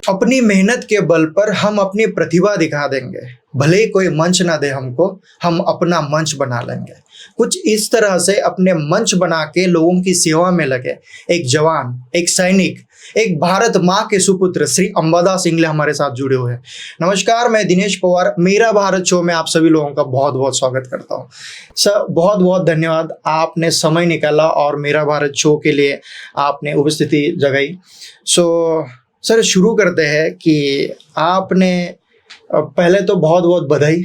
अपनी मेहनत के बल पर हम अपनी प्रतिभा दिखा देंगे, भले ही कोई मंच ना दे हमको, हम अपना मंच बना लेंगे। कुछ इस तरह से अपने मंच बना के लोगों की सेवा में लगे एक जवान, एक सैनिक, एक भारत माँ के सुपुत्र श्री अंबादास इंगले हमारे साथ जुड़े हुए हैं। नमस्कार, मैं दिनेश पवार, मेरा भारत शो में आप सभी लोगों का बहुत बहुत स्वागत करता हूँ। सर, बहुत बहुत धन्यवाद, आपने समय निकाला और मेरा भारत शो के लिए आपने उपस्थिति जगाई। सर, शुरू करते हैं कि आपने पहले तो बहुत बहुत बधाई।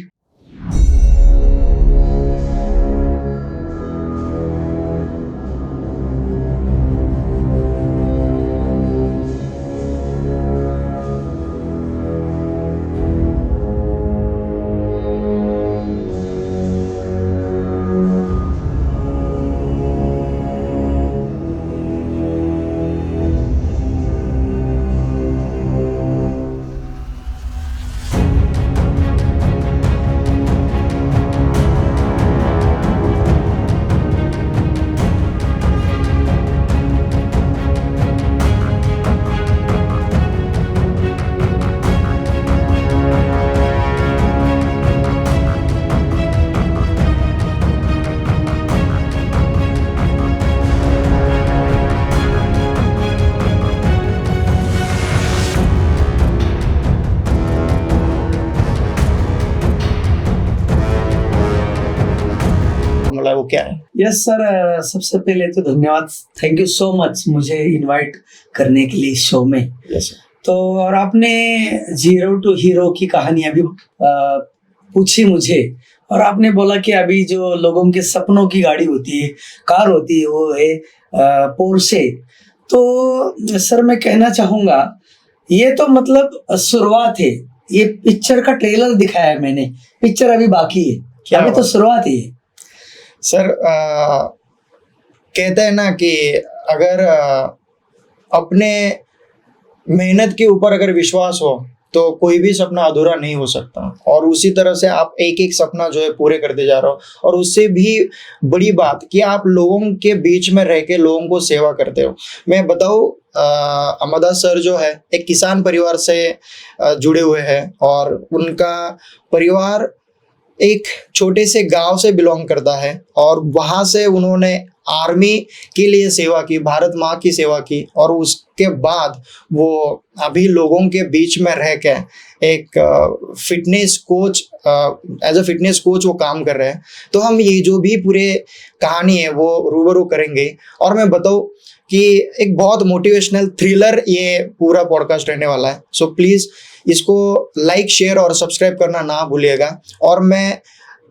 वो क्या है? यस सर, सबसे पहले तो धन्यवाद, थैंक यू सो मच मुझे इनवाइट करने के लिए इस शो में। यस। तो और आपने जीरो टू हीरो की कहानी अभी पूछी मुझे, और आपने बोला कि अभी जो लोगों के सपनों की गाड़ी होती है, कार होती है, वो है पोर्शे। तो सर मैं कहना चाहूँगा, ये तो मतलब शुरुआत है। ये पिक्चर का ट्रेलर दिखाया है मैंने, पिक्चर अभी बाकी है, अभी तो शुरुआत है। सर, कहते हैं ना कि अगर अपने मेहनत के ऊपर अगर विश्वास हो तो कोई भी सपना अधूरा नहीं हो सकता, और उसी तरह से आप एक एक सपना जो है पूरे करते जा रहे हो। और उससे भी बड़ी बात कि आप लोगों के बीच में रह के लोगों को सेवा करते हो। मैं बताऊँ, अंबादास सर जो है एक किसान परिवार से जुड़े हुए हैं, और उनका परिवार एक छोटे से गांव से बिलोंग करता है, और वहाँ से उन्होंने आर्मी के लिए सेवा की, भारत माँ की सेवा की, और उसके बाद वो अभी लोगों के बीच में रह के एक fitness coach, as a fitness coach वो काम कर रहे हैं। तो हम ये जो भी पूरे कहानी है वो रूबरू करेंगे। और मैं बताऊँ कि एक बहुत मोटिवेशनल थ्रिलर ये पूरा पॉडकास्ट रहने वाला है। सो प्लीज़ इसको लाइक, शेयर और सब्सक्राइब करना ना भूलिएगा। और मैं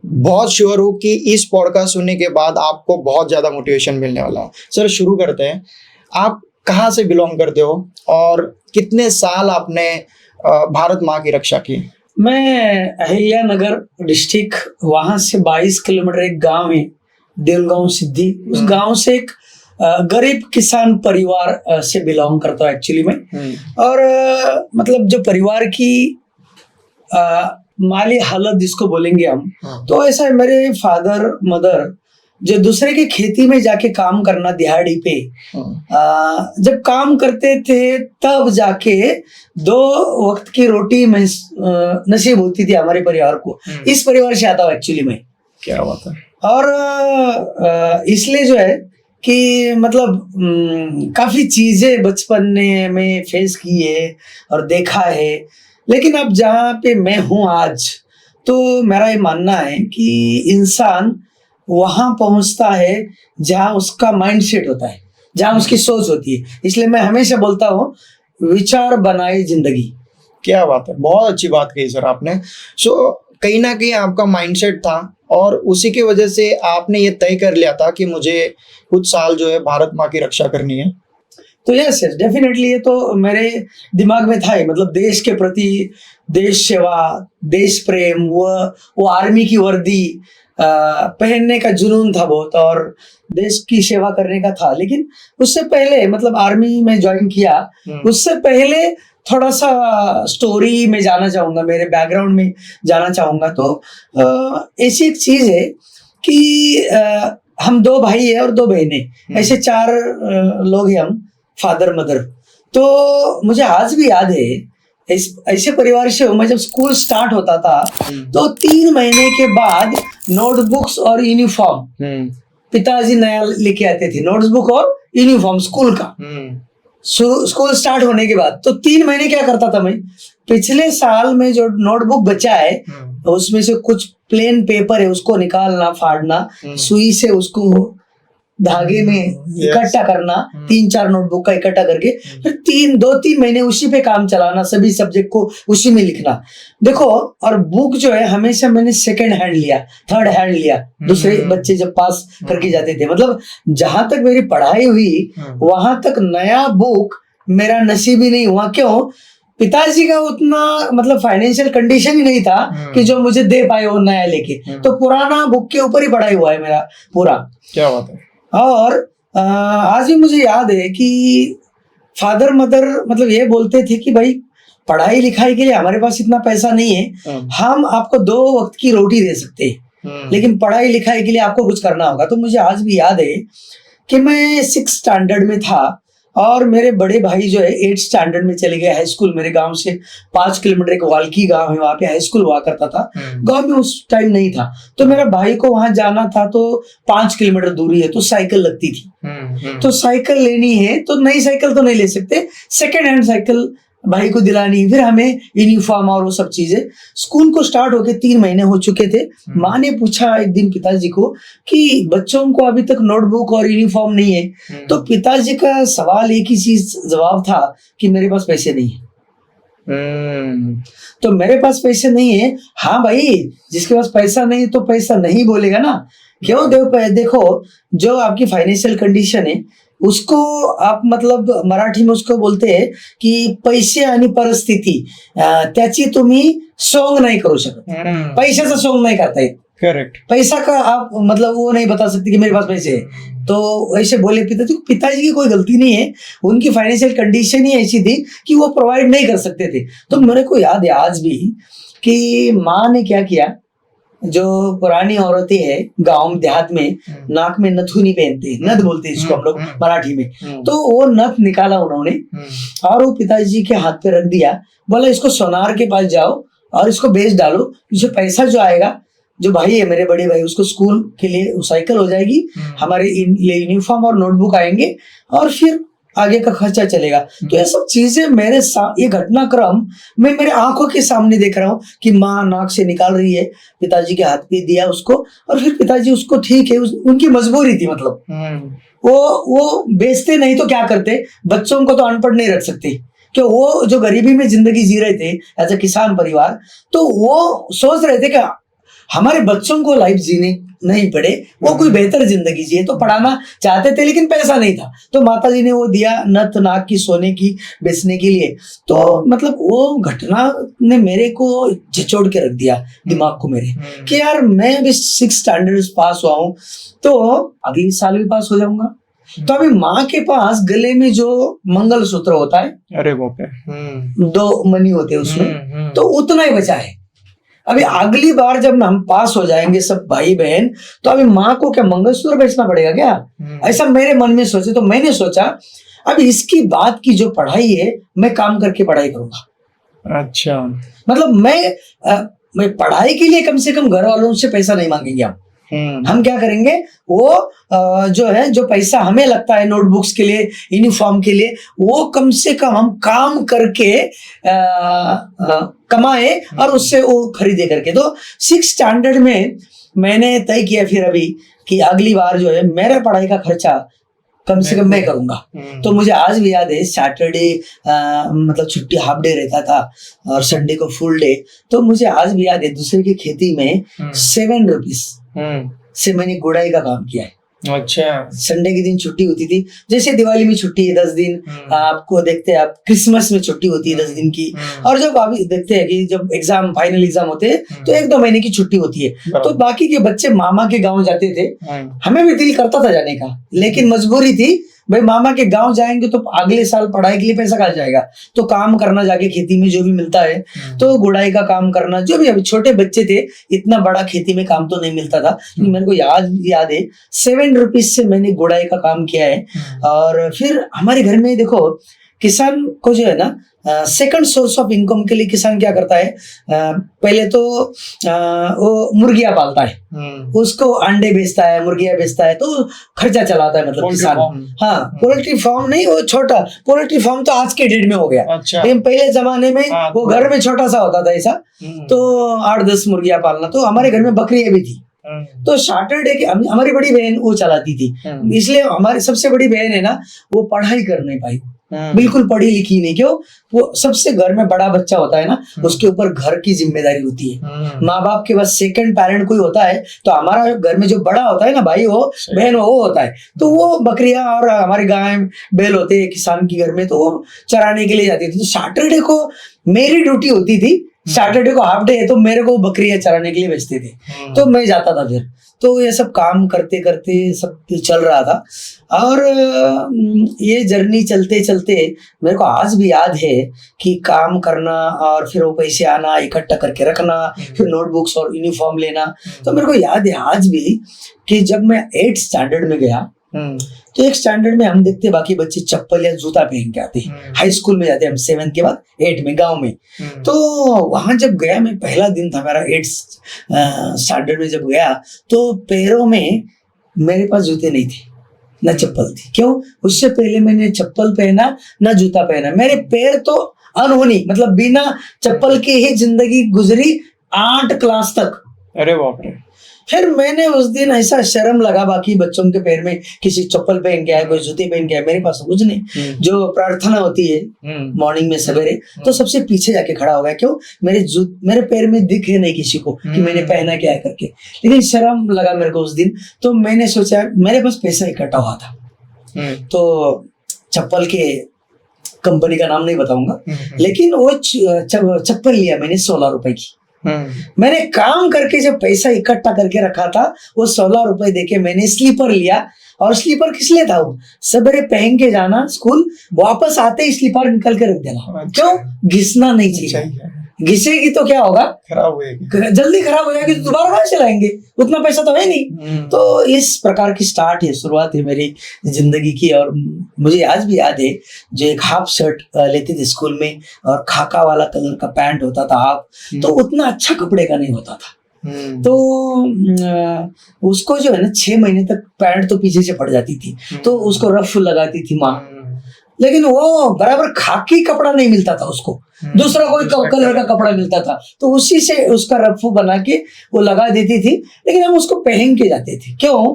बहुत श्योर हूँ कि इस पॉडकास्ट सुनने के बाद आपको बहुत ज़्यादा मोटिवेशन मिलने वाला है। सर, शुरू करते हैं। आप कहाँ से बिलोंग करते हो और कितने साल आपने भारत माँ की रक्षा की? मैं अहिल्या नगर डिस्ट्रिक्ट, वहाँ से 22 किलोमीटर एक गांव है देवगांव सिद्धि। उस गांव से एक गरीब किसान परिवार से बिलोंग करता हूँ एक्चुअली में। और मतलब जो परिवार की माली हालत जिसको बोलेंगे हम, तो ऐसा है, मेरे फादर मदर जो दूसरे के खेती में जाके काम करना दिहाड़ी पे, जब काम करते थे तब जाके 2 वक्त की रोटी नसीब होती थी हमारे परिवार को। इस परिवार से आता हूँ एक्चुअली में। क्या बात है। और इसलिए जो है कि मतलब काफी चीजें बचपन में फेस की है और देखा है। लेकिन अब जहाँ पे मैं हूँ आज, तो मेरा ये मानना है कि इंसान वहां पहुंचता है जहाँ उसका माइंडसेट होता है, जहाँ उसकी सोच होती है। इसलिए मैं हमेशा बोलता हूँ, विचार बनाए जिंदगी। क्या बात है, बहुत अच्छी बात कही सर आपने। सो कहीं ना कहीं आपका माइंडसेट था, और उसी की वजह से आपने ये तय कर लिया था कि मुझे कुछ साल जो है भारत माँ की रक्षा करनी है। तो यस यस, डेफिनेटली ये तो मेरे दिमाग में था ही। मतलब देश के प्रति देश सेवा, देश प्रेम, वो आर्मी की वर्दी पहनने का जुनून था बहुत, और देश की सेवा करने का था। लेकिन उससे पहले, मतलब आर्मी में ज्वाइन किया, उससे पहले थोड़ा सा स्टोरी में जाना चाहूंगा, मेरे बैकग्राउंड में जाना चाहूंगा। तो ऐसी एक चीज है कि हम 2 भाई है और 2 बहनें, ऐसे 4 लोग हैं हम, फादर मदर। तो मुझे आज भी याद है ऐसे परिवार से हूँ। मैं जब स्कूल स्टार्ट होता था तो 3 महीने के बाद नोटबुक्स और यूनिफॉर्म पिताजी नया लेके आते थे, नोटबुक और यूनिफॉर्म स्कूल का। स्कूल स्टार्ट होने के बाद तो 3 महीने क्या करता था मैं, पिछले साल में जो नोटबुक बचा है उसमें से कुछ प्लेन पेपर है उसको निकालना, फाड़ना, सुई से उसको धागे में इकट्ठा करना, 3-4 नोटबुक का इकट्ठा करके फिर 2-3 महीने उसी पे काम चलाना, सभी सब्जेक्ट को उसी में लिखना। देखो, और बुक जो है हमेशा मैंने सेकंड हैंड लिया, थर्ड हैंड लिया, दूसरे बच्चे जब पास करके जाते थे। मतलब जहां तक मेरी पढ़ाई हुई वहां तक नया बुक मेरा नसीब ही नहीं हुआ। क्यों? पिताजी का उतना मतलब फाइनेंशियल कंडीशन ही नहीं था कि जो मुझे दे पाए वो नया लेके, तो पुराना बुक के ऊपर ही पढ़ाई हुआ है मेरा पूरा। क्या बात है। और आज भी मुझे याद है कि फादर मदर मतलब ये बोलते थे कि भाई पढ़ाई लिखाई के लिए हमारे पास इतना पैसा नहीं है, हम आपको 2 वक्त की रोटी दे सकते हैं, लेकिन पढ़ाई लिखाई के लिए आपको कुछ करना होगा। तो मुझे आज भी याद है कि मैं 6 स्टैंडर्ड में था और मेरे बड़े भाई जो है 8 स्टैंडर्ड में चले गए हाई स्कूल। मेरे गांव से 5 किलोमीटर एक वाल्की गांव है, वहां पे हाई स्कूल हुआ करता था। गांव में उस टाइम नहीं था, तो मेरा भाई को वहां जाना था तो 5 किलोमीटर दूरी है, तो साइकिल लगती थी। तो साइकिल लेनी है तो नई साइकिल तो नहीं ले सकते, सेकेंड हैंड साइकिल भाई को दिलानी। फिर हमें यूनिफॉर्म और वो सब चीजें। स्कूल को स्टार्ट होके 3 महीने हो चुके थे। माँ ने पूछा एक दिन पिताजी को कि बच्चों को अभी तक नोटबुक और यूनिफॉर्म नहीं है। तो पिताजी का सवाल एक ही चीज जवाब था कि मेरे पास पैसे नहीं है। तो मेरे पास पैसे नहीं है। हाँ भाई, जिसके पास पैसा नहीं तो पैसा नहीं बोलेगा ना। क्यों? देखो, जो आपकी फाइनेंशियल कंडीशन है उसको आप मतलब मराठी में उसको बोलते हैं की पैसे आणि परिस्थिती त्याची तुम्ही सोंग नाही करू शकत। पैशाचा सोंग नहीं करता है। करेक्ट। पैसा का आप मतलब वो नहीं बता सकते कि मेरे पास पैसे है। तो ऐसे बोले पिताजी की कोई गलती नहीं है, उनकी फाइनेंशियल कंडीशन ही ऐसी थी कि वो प्रोवाइड नहीं कर सकते थे। तो मेरे को याद है आज भी कि माँ ने क्या किया, जो पुरानी औरतें हैं गांव देहात में नाक में नथुनी पहनते हैं, नथ बोलते हैं इसको हम लोग मराठी में। तो वो नथ निकाला उन्होंने और वो पिताजी के हाथ पे रख दिया। बोला इसको सोनार के पास जाओ और इसको बेच डालो, जो पैसा जो आएगा, जो भाई है मेरे बड़े भाई, उसको स्कूल के लिए साइकिल हो जाएगी, हमारे यूनिफॉर्म और नोटबुक आएंगे और फिर आगे का खर्चा चलेगा। तो ये सब चीजें मेरे ये घटनाक्रम मैं मेरे आंखों के सामने देख रहा हूँ कि माँ नाक से निकाल रही है, पिताजी के हाथ पे दिया उसको और फिर पिताजी उसको ठीक है, उनकी मजबूरी थी। मतलब वो बेचते नहीं तो क्या करते, बच्चों को तो अनपढ़ नहीं रख सकते, कि वो जो गरीबी में जिंदगी जी रहे थे एज अ किसान परिवार, तो वो सोच रहे थे कि हमारे बच्चों को लाइफ जीने नहीं पड़े, वो कोई बेहतर जिंदगी जिए, तो पढ़ाना चाहते थे लेकिन पैसा नहीं था। तो माताजी ने वो दिया नथ नाक की सोने की बेचने के लिए। तो मतलब वो घटना ने मेरे को झिझोड़ के रख दिया दिमाग को मेरे, कि यार मैं भी 6 स्टैंडर्ड पास हुआ हूँ तो अगले साल भी पास हो जाऊंगा। तो अभी माँ के पास गले में जो मंगलसूत्र होता है, अरे बाप रे, 2 मनी होते हैं उसमें, तो उतना ही बचा है। अभी अगली बार जब हम पास हो जाएंगे सब भाई बहन, तो अभी माँ को क्या मंगलसूत्र बेचना पड़ेगा क्या? ऐसा मेरे मन में सोचे। तो मैंने सोचा अब इसकी बात की जो पढ़ाई है मैं काम करके पढ़ाई करूंगा। अच्छा, मतलब मैं पढ़ाई के लिए कम से कम घर वालों से पैसा नहीं मांगेंगे। हम क्या करेंगे, वो जो है जो पैसा हमें लगता है नोटबुक्स के लिए, यूनिफॉर्म के लिए, वो कम से कम हम काम करके कमाए और उससे वो खरीदे करके। तो 6 स्टैंडर्ड में मैंने तय किया फिर अभी कि अगली बार जो है मेरा पढ़ाई का खर्चा कम से कम मैं करूंगा। तो मुझे आज भी याद है सैटरडे मतलब छुट्टी हाफ डे रहता था और संडे को फुल डे। तो मुझे आज भी याद है दूसरे की खेती में 7 रुपीज से मैंने गुड़ाई का काम किया है। अच्छा, संडे के दिन छुट्टी होती थी, जैसे दिवाली में छुट्टी है 10 दिन, आपको देखते हैं आप क्रिसमस में छुट्टी होती है 10 दिन की, और जब आप देखते हैं कि जब एग्जाम फाइनल एग्जाम होते हैं तो 1-2 महीने की छुट्टी होती है। तो बाकी के बच्चे मामा के गांव जाते थे, हमें भी दिल करता था जाने का, लेकिन मजबूरी थी भाई मामा के गांव जाएंगे तो अगले साल पढ़ाई के लिए पैसा कहाँ जाएगा, तो काम करना जाके खेती में जो भी मिलता है, तो गुड़ाई का काम करना, जो भी। अभी छोटे बच्चे थे, इतना बड़ा खेती में काम तो नहीं मिलता था। मेरे को याद है 7 रुपीज से मैंने गुड़ाई का काम किया है। और फिर हमारे घर में देखो किसान को जो है ना सेकंड सोर्स ऑफ इनकम के लिए किसान क्या करता है, पहले तो वो मुर्गियां पालता है, उसको अंडे बेचता है, मुर्गियां बेचता है, तो खर्चा चलाता है, मतलब पोल्ट्री किसान। फार्म। हाँ, पोल्ट्री फार्म नहीं, वो छोटा पोल्ट्री फार्म तो आज के डेट में हो गया। अच्छा। लेकिन पहले जमाने में हाँ, वो घर में छोटा सा होता था ऐसा, तो 8-10 मुर्गियां पालना। तो हमारे घर में बकरियां भी थी, तो सैटरडे के हमारी बड़ी बहन वो चलाती थी, इसलिए हमारी सबसे बड़ी बहन है ना, वो पढ़ाई कर नहीं पाई, बिल्कुल पढ़ी लिखी नहीं। क्यों? वो सबसे घर में बड़ा बच्चा होता है ना, उसके ऊपर घर की जिम्मेदारी होती है। माँ बाप के पास सेकंड पेरेंट कोई होता है, तो हमारा घर में जो बड़ा होता है ना, भाई हो बहन हो, वो होता है। तो वो बकरियां और हमारी गाय बैल होते हैं किसान के घर में, तो वो चराने के लिए जाती थी। तो सैटरडे को मेरी ड्यूटी होती थी, सैटरडे को हाफ डे है, तो मेरे को बकरियां चराने के लिए भेजते थे, तो मैं जाता था फिर। तो ये सब काम करते करते सब चल रहा था, और ये जर्नी चलते चलते मेरे को आज भी याद है कि काम करना और फिर वो पैसे आना, इकट्ठा करके रखना, फिर नोटबुक्स और यूनिफॉर्म लेना। तो मेरे को याद है आज भी कि जब मैं 8th स्टैंडर्ड में गया, तो एक स्टैंडर्ड में हम देखते बाकी बच्चे चप्पल या जूता पहन के आते, हाई स्कूल में जाते हम 7th के बाद 8 में गांव में। तो वहां जब गया, मैं पहला दिन था मेरा 8th स्टैंडर्ड में जब गया, तो पैरों में मेरे पास जूते नहीं थे, ना चप्पल थी। क्यों? उससे पहले मैंने चप्पल पहना ना जूता पहना, मेरे पैर तो अनहोनी, मतलब बिना चप्पल के ही जिंदगी गुजरी 8 क्लास तक। अरे बाप रे। फिर मैंने उस दिन ऐसा शर्म लगा, बाकी बच्चों के पैर में किसी चप्पल पहन के आया, कोई जूते पहन के आया, मेरे पास कुछ नहीं। जो प्रार्थना होती है मॉर्निंग में सवेरे, तो सबसे पीछे जाके खड़ा हो गया। क्यों? मेरे पैर में दिखे नहीं किसी को कि मैंने पहना क्या है करके, लेकिन शर्म लगा मेरे को उस दिन। तो मैंने सोचा, मेरे पास पैसा इकट्ठा हुआ था, तो चप्पल के कंपनी का नाम नहीं बताऊंगा, लेकिन वो चप्पल लिया मैंने 16 रुपए की। मैंने काम करके जब पैसा इकट्ठा करके रखा था, वो 16 रुपए देके मैंने स्लीपर लिया। और स्लीपर किस लिए था? वो सवेरे पहन के जाना स्कूल, वापस आते ही स्लीपर निकल के रख देना। क्यों? घिसना नहीं चाहिए, घिसेगी तो क्या होगा? खराब होगी, जल्दी खराब हो जाएगी, तो दोबारा कहाँ चलाएंगे, उतना पैसा तो है नहीं। तो इस प्रकार की स्टार्ट है, शुरुआत है मेरी जिंदगी की। और मुझे आज भी याद है, जो एक हाफ शर्ट लेते थे स्कूल में, और खाका वाला कलर का पैंट होता था हाफ, तो उतना अच्छा कपड़े का नहीं होता था। तो उसको जो है ना 6 महीने तक पैंट तो पीछे से पड़ जाती थी, तो उसको रफ लगाती थी माँ, लेकिन वो बराबर खाकी कपड़ा नहीं मिलता था उसको, दूसरा कोई कलर का कपड़ा मिलता था, तो उसी से उसका रफ्फू बना के वो लगा देती थी। लेकिन हम उसको पहन के जाते थे। क्यों?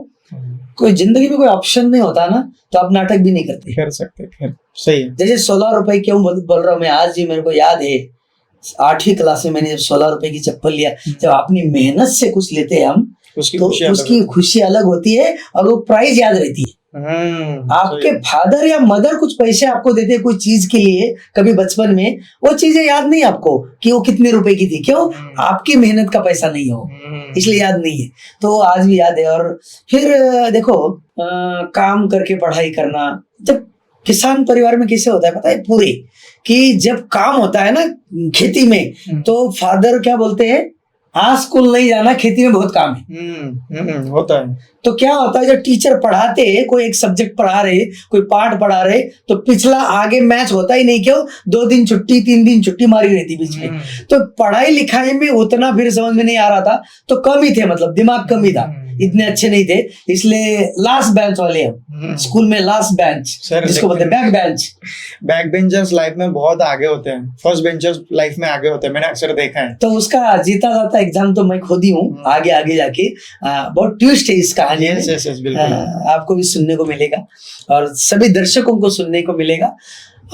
कोई जिंदगी में कोई ऑप्शन नहीं होता ना, तो आप नाटक भी नहीं करते कर सकते। सही है। जैसे 16 रुपए क्यों बोल रहा हूँ मैं, आज भी मेरे को याद है 8वीं क्लास में मैंने 16 रुपए की चप्पल लिया। जब अपनी मेहनत से कुछ लेते हैं हम, तो उसकी खुशी अलग होती है, और वो प्राइस याद रहती है। आपके फादर या मदर कुछ पैसे आपको देते कोई चीज के लिए कभी बचपन में, वो चीजें याद नहीं आपको कि वो कितने रुपए की थी। क्यों? आपकी मेहनत का पैसा नहीं हो, इसलिए याद नहीं है। तो आज भी याद है। और फिर देखो, काम करके पढ़ाई करना, जब किसान परिवार में कैसे होता है पता है पूरे, कि जब काम होता है ना खेती में, तो फादर क्या बोलते हैं, आज स्कूल नहीं जाना, खेती में बहुत काम है। होता है। तो क्या होता है, जब टीचर पढ़ाते, कोई एक सब्जेक्ट पढ़ा रहे, कोई पार्ट पढ़ा रहे, तो पिछला आगे मैच होता ही नहीं। क्यों? 2 दिन छुट्टी, 3 दिन छुट्टी मारी रहती बीच में। तो पढ़ाई लिखाई में उतना फिर समझ में नहीं आ रहा था, तो कम ही थे, मतलब दिमाग कम ही था, इतने अच्छे नहीं थे। इसलिए लास्ट बेंच वाले हम स्कूल में, लास्ट बेंच जिसको बोलते हैं back bench. Back benchers life में बहुत आगे होते हैं, फर्स्ट बेंचर्स लाइफ में आगे होते हैं, मैंने अक्सर देखा है। तो उसका जीता जाता एग्जाम तो मैं खुद ही हूँ, आगे आगे जाके बहुत ट्विस्ट है इस कहानी में। आपको भी सुनने को मिलेगा और सभी दर्शकों को सुनने को मिलेगा,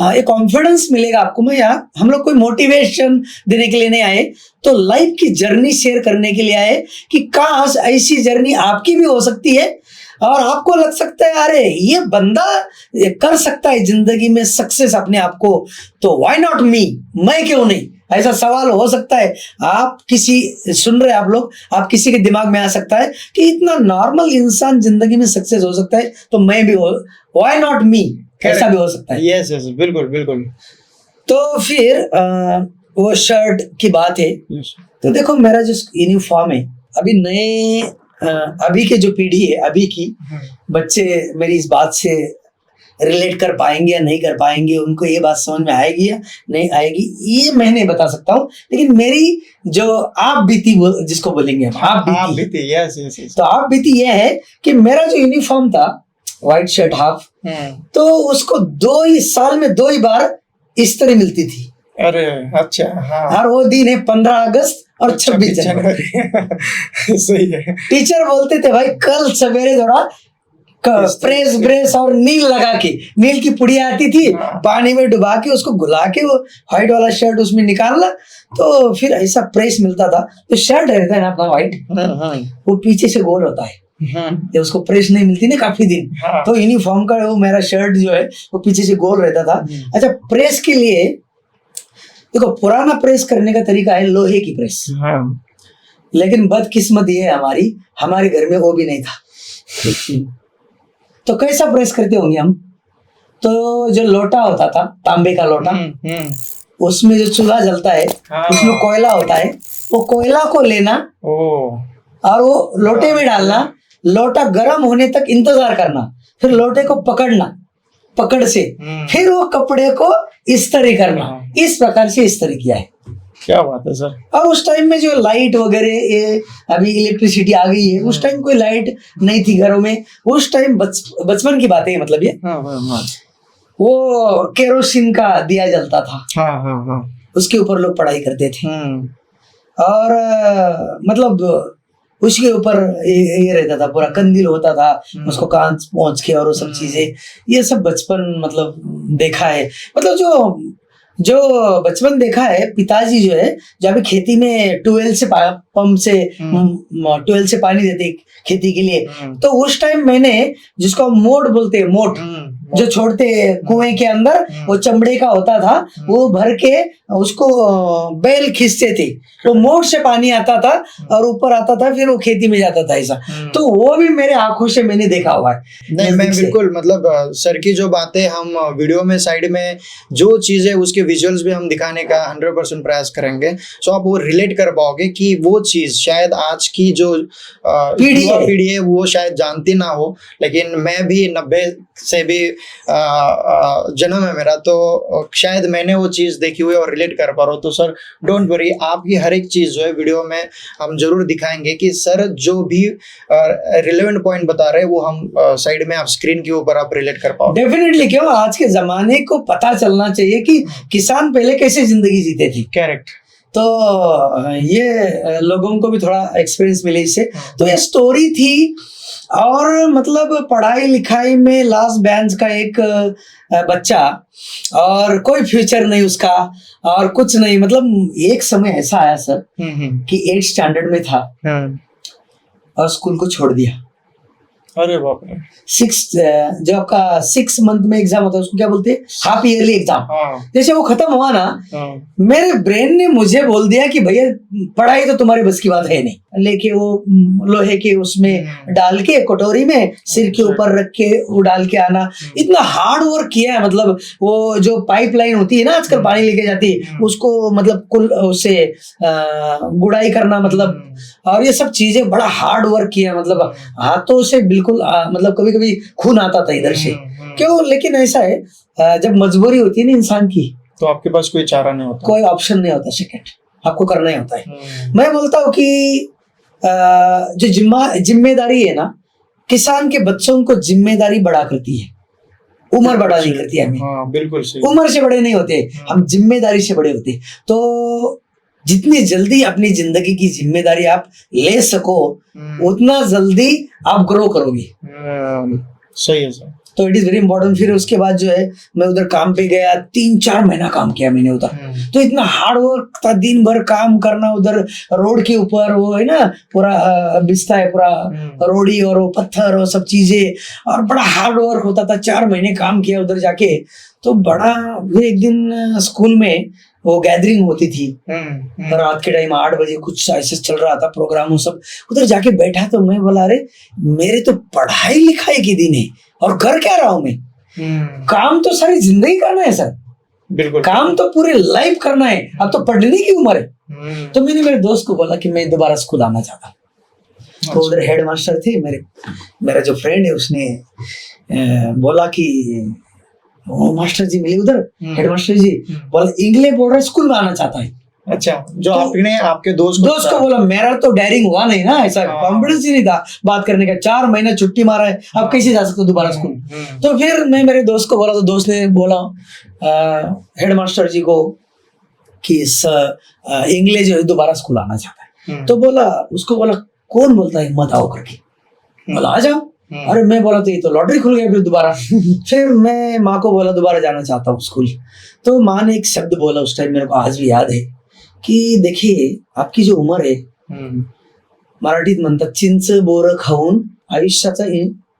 एक कॉन्फिडेंस मिलेगा आपको। मैं यहाँ हम लोग कोई मोटिवेशन देने के लिए नहीं आए, तो लाइफ की जर्नी शेयर करने के लिए आए कि काश ऐसी जर्नी आपकी भी हो सकती है, और आपको लग सकता है अरे ये बंदा कर सकता है जिंदगी में सक्सेस अपने आप को, तो व्हाई नॉट मी, मैं क्यों नहीं, ऐसा सवाल हो सकता है। आप किसी सुन रहे आप लोग, आप किसी के दिमाग में आ सकता है कि इतना नॉर्मल इंसान जिंदगी में सक्सेस हो सकता है, तो मैं भी हो, व्हाई नॉट मी, ऐसा भी हो सकता है। यस यस, बिल्कुल बिल्कुल। तो फिर वो शर्ट की बात है। तो देखो मेरा जो यूनिफॉर्म है, अभी नए अभी के जो पीढ़ी है, अभी की बच्चे मेरी इस बात से रिलेट कर पाएंगे या नहीं कर पाएंगे, उनको ये बात समझ में आएगी या नहीं आएगी, ये मैं नहीं बता सकता हूँ। लेकिन मेरी जो आप बीती जिसको बोलेंगे हम, आप बीती, यस यस यस। तो आप बीती ये है कि मेरा जो यूनिफॉर्म था व्हाइट शर्ट हाफ, तो उसको 2 ही साल में 2 ही बार इस्त्री मिलती थी। अरे अच्छा, हाँ। और वो दिन है 15 अगस्त और 26 जनवरी। सही है। टीचर बोलते थे भाई कल सवेरे थोड़ा प्रेस ब्रेस और नील लगा के, नील की पुड़िया आती थी, पानी में डुबा के उसको घुला के वो व्हाइट वाला शर्ट उसमें निकालना, तो फिर ऐसा प्रेस मिलता था। तो शर्ट रहता है ना अपना व्हाइट, वो पीछे से गोल होता है, जब उसको प्रेस नहीं मिलती ना काफी दिन, तो यूनिफॉर्म का वो मेरा शर्ट जो है वो पीछे से गोल रहता था। अच्छा, प्रेस के लिए देखो पुराना प्रेस करने का तरीका है लोहे की प्रेस, लेकिन बदकिस्मत ये है हमारे घर में वो भी नहीं था। तो कैसा प्रेस करते होंगे हम, तो जो लोटा होता था तांबे का लोटा, उसमें जो चूल्हा जलता है उसमें कोयला होता है, वो कोयला को लेना और वो लोटे में डालना, लोटा गर्म होने तक इंतजार करना, फिर लोटे को पकड़ से फिर वो कपड़े को इस्त्री करना। इस प्रकार से इस्त्री किया है। क्या बात है सर। और उस टाइम में जो लाइट वगैरह ये अभी इलेक्ट्रिसिटी आ गई है, उस टाइम कोई लाइट नहीं थी घरों में। उस टाइम बचपन की बात है, मतलब ये वो केरोसिन का दिया जलता था, उसके ऊपर लोग पढ़ाई करते थे। और मतलब उसके ऊपर ये रहता था, पूरा कंदील होता था, उसको कान पहुंच के और वो सब चीजें, ये सब बचपन मतलब देखा है। मतलब जो बचपन देखा है, पिताजी जो है जब भी खेती में ट्यूबवेल से पंप से ट्यूबवेल से पानी देते खेती के लिए, तो उस टाइम मैंने जिसको मोट बोलते हैं, मोट जो छोड़ते कुएं के अंदर, वो चमड़े का होता था, वो भर के उसको बैल खींचते थे, तो मोट से पानी आता था और ऊपर आता था, फिर वो खेती में जाता था ऐसा। तो वो भी मेरे आंखों से मैंने देखा हुआ है। नहीं, मैं बिल्कुल मतलब सर की जो बातें हम वीडियो में साइड में जो चीजें उसके विजुअल्स भी हम दिखाने का 100% प्रयास करेंगे, सो आप वो रिलेट कर पाओगे कि वो चीज शायद आज की जो पीढ़ी है वो शायद जानती ना हो, लेकिन मैं भी 90 से भी जन्म है मेरा, तो शायद मैंने वो चीज देखी हुई और रिलेट कर पा रहा हूँ। तो सर डोंट वरी, आपकी हर एक चीज जो है वीडियो में हम जरूर दिखाएंगे कि सर जो भी रिलेवेंट पॉइंट बता रहे हैं वो हम साइड में आप स्क्रीन के ऊपर आप रिलेट कर पाओ। डेफिनेटली, क्यों आज के जमाने को पता चलना चाहिए कि किसान पहले कैसे जिंदगी जीते थे। करेक्ट। तो ये लोगों को भी थोड़ा एक्सपीरियंस मिले इससे। तो ये स्टोरी थी, और मतलब पढ़ाई लिखाई में लास्ट बेंच का एक बच्चा, और कोई फ्यूचर नहीं उसका और कुछ नहीं। मतलब एक समय ऐसा आया सर कि 8th स्टैंडर्ड में था और स्कूल को छोड़ दिया। अरे बाप रे। 6 जो आपका 6 मंथ में एग्जाम होता है, उसको क्या बोलते हैं, हाफ ईयरली एग्जाम। जैसे वो खत्म हुआ ना, मेरे ब्रेन ने मुझे बोल दिया कि भैया पढ़ाई तो तुम्हारे बस की बात है नहीं, लेके वो लोहे के उसमें डाल के कटोरी में सिर के ऊपर रख के वो डाल के आना। इतना हार्ड वर्क किया है, मतलब वो जो पाइपलाइन होती है ना आजकल पानी लेके जाती है, उसको मतलब कुल उसे गुड़ाई करना, मतलब और ये सब चीजें बड़ा हार्ड वर्क किया। मतलब हाथों से बिल्कुल मतलब कभी कभी खून आता था इधर से, क्यों, लेकिन ऐसा है जब मजबूरी होती है ना इंसान की, तो आपके पास कोई चारा नहीं होता, कोई ऑप्शन नहीं होता, सेकंड आपको करना ही होता है। मैं बोलता हूँ कि जो जिम्मेदारी है ना, किसान के बच्चों को जिम्मेदारी बड़ा करती है, उम्र बड़ा नहीं करती है हमें। बिल्कुल सही। उम्र से बड़े नहीं होते हम, जिम्मेदारी से बड़े होते। तो जितनी जल्दी अपनी जिंदगी की जिम्मेदारी आप ले सको, उतना जल्दी आप ग्रो करोगे। सही है सर। तो इट इज वेरी इंपॉर्टेंट। फिर उसके बाद जो है मैं उधर काम पे गया, 3-4 महीना काम किया मैंने उधर। तो इतना हार्ड वर्क था, दिन भर काम करना उधर रोड के ऊपर, वो है ना पूरा बिस्ता है पूरा रोडी और वो पत्थर और सब चीजें, और बड़ा हार्ड वर्क होता था। 4 महीने काम किया उधर जाके। तो बड़ा एक दिन स्कूल में वो गैदरिंग होती थी रात के टाइम 8 बजे, कुछ ऐसे चल रहा था प्रोग्राम, वो सब उधर जाके बैठा। तो मैं बोला, अरे मेरे तो पढ़ाई लिखाई के दिन है और कर क्या रहा हूं मैं, काम तो सारी जिंदगी करना है सर, बिल्कुल काम तो पूरे लाइफ करना है, अब तो पढ़ने की उम्र है। तो मैंने मेरे दोस्त को बोला कि मैं दोबारा स्कूल आना चाहता। तो उधर हेड मास्टर थे मेरा जो फ्रेंड है, उसने बोला कि वो मास्टर जी मिले उधर, हेड मास्टर जी बोला इंग्लिश बोल रहा है, स्कूल में आना चाहता है। अच्छा, जो तो आपने आपके दोस्त दोस्त को बोला मेरा तो डेयरिंग हुआ नहीं ना, ऐसा हाँ। कॉन्फिडेंस ही नहीं था बात करने का, 4 महीना छुट्टी मारा है, अब कैसे जा सकते हो दोबारा स्कूल। तो फिर मैं मेरे दोस्त को बोला, तो दोस्त ने बोला हेड मास्टर जी को कि इंग्लिश जो है दोबारा स्कूल आना चाहता है। तो बोला, उसको बोला कौन बोलता है मत आओ करके, बोला आ जाओ। अरे मैं बोला तो ये तो लॉटरी खुल गया फिर दोबारा। फिर मैं माँ को बोला दोबारा जाना चाहता हूँ स्कूल। तो माँ ने एक शब्द बोला उस टाइम, मेरे को आज भी याद है, की देखिए आपकी जो उम्र आहे, मराठीत म्हणतात चिंच बोर खाऊन आयुष्याचा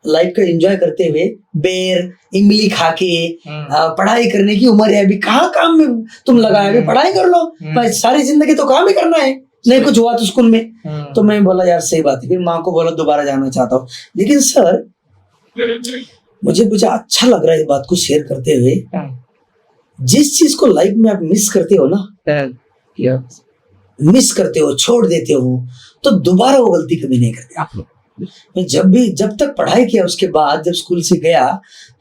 लाइफ का एंजॉय करते हुए बेर इमली खा के पढ़ाई करने की उम्र है, अभी कहाँ काम में तुम लगा है, अभी पढ़ाई कर लो, बस सारी जिंदगी तो काम ही करना है, नहीं कुछ हुआ तो स्कूल में। तो मैं बोला यार सही बात है। फिर माँ को बोला दोबारा जाना चाहता हूँ, लेकिन सर मुझे कुछ अच्छा लग रहा है इस बात को शेयर करते हुए, जिस चीज को लाइफ में आप मिस करते हो ना, मिस करते हो, छोड़ देते हो, तो दोबारा वो गलती कभी नहीं करते आप लोग। मैं जब तक पढ़ाई किया, उसके बाद जब स्कूल से गया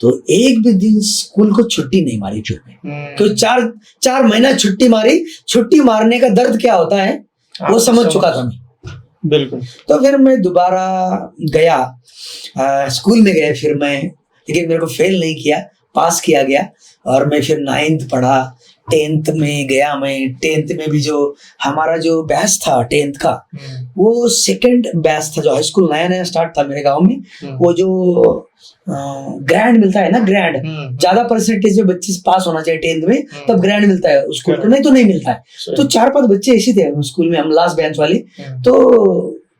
तो एक भी दिन स्कूल को छुट्टी नहीं मारी फिर मैं, क्योंकि 4 महीना छुट्टी मारी, छुट्टी मारने का दर्द क्या होता है वो समझ चुका था मैं, बिल्कुल। तो फिर मैं दोबारा गया, स्कूल में गया फिर मैं, लेकिन मेरे को फेल नहीं किया, पास किया गया। और मैं फिर 9th पढ़ा, 10th में गया मैं। 10th में भी जो हमारा जो बैच था 10th का, वो सेकंड बैच था, जो हाई स्कूल नया नया स्टार्ट था मेरे गांव में। वो जो ग्रैंड मिलता है ना, ग्रैंड, ज्यादा परसेंटेज में बच्चे पास होना चाहिए 10th में, तब ग्रैंड मिलता है स्कूल को, नहीं तो नहीं मिलता है। तो 4-5 बच्चे ऐसे थे स्कूल में, हम लास्ट बेंच वाले। तो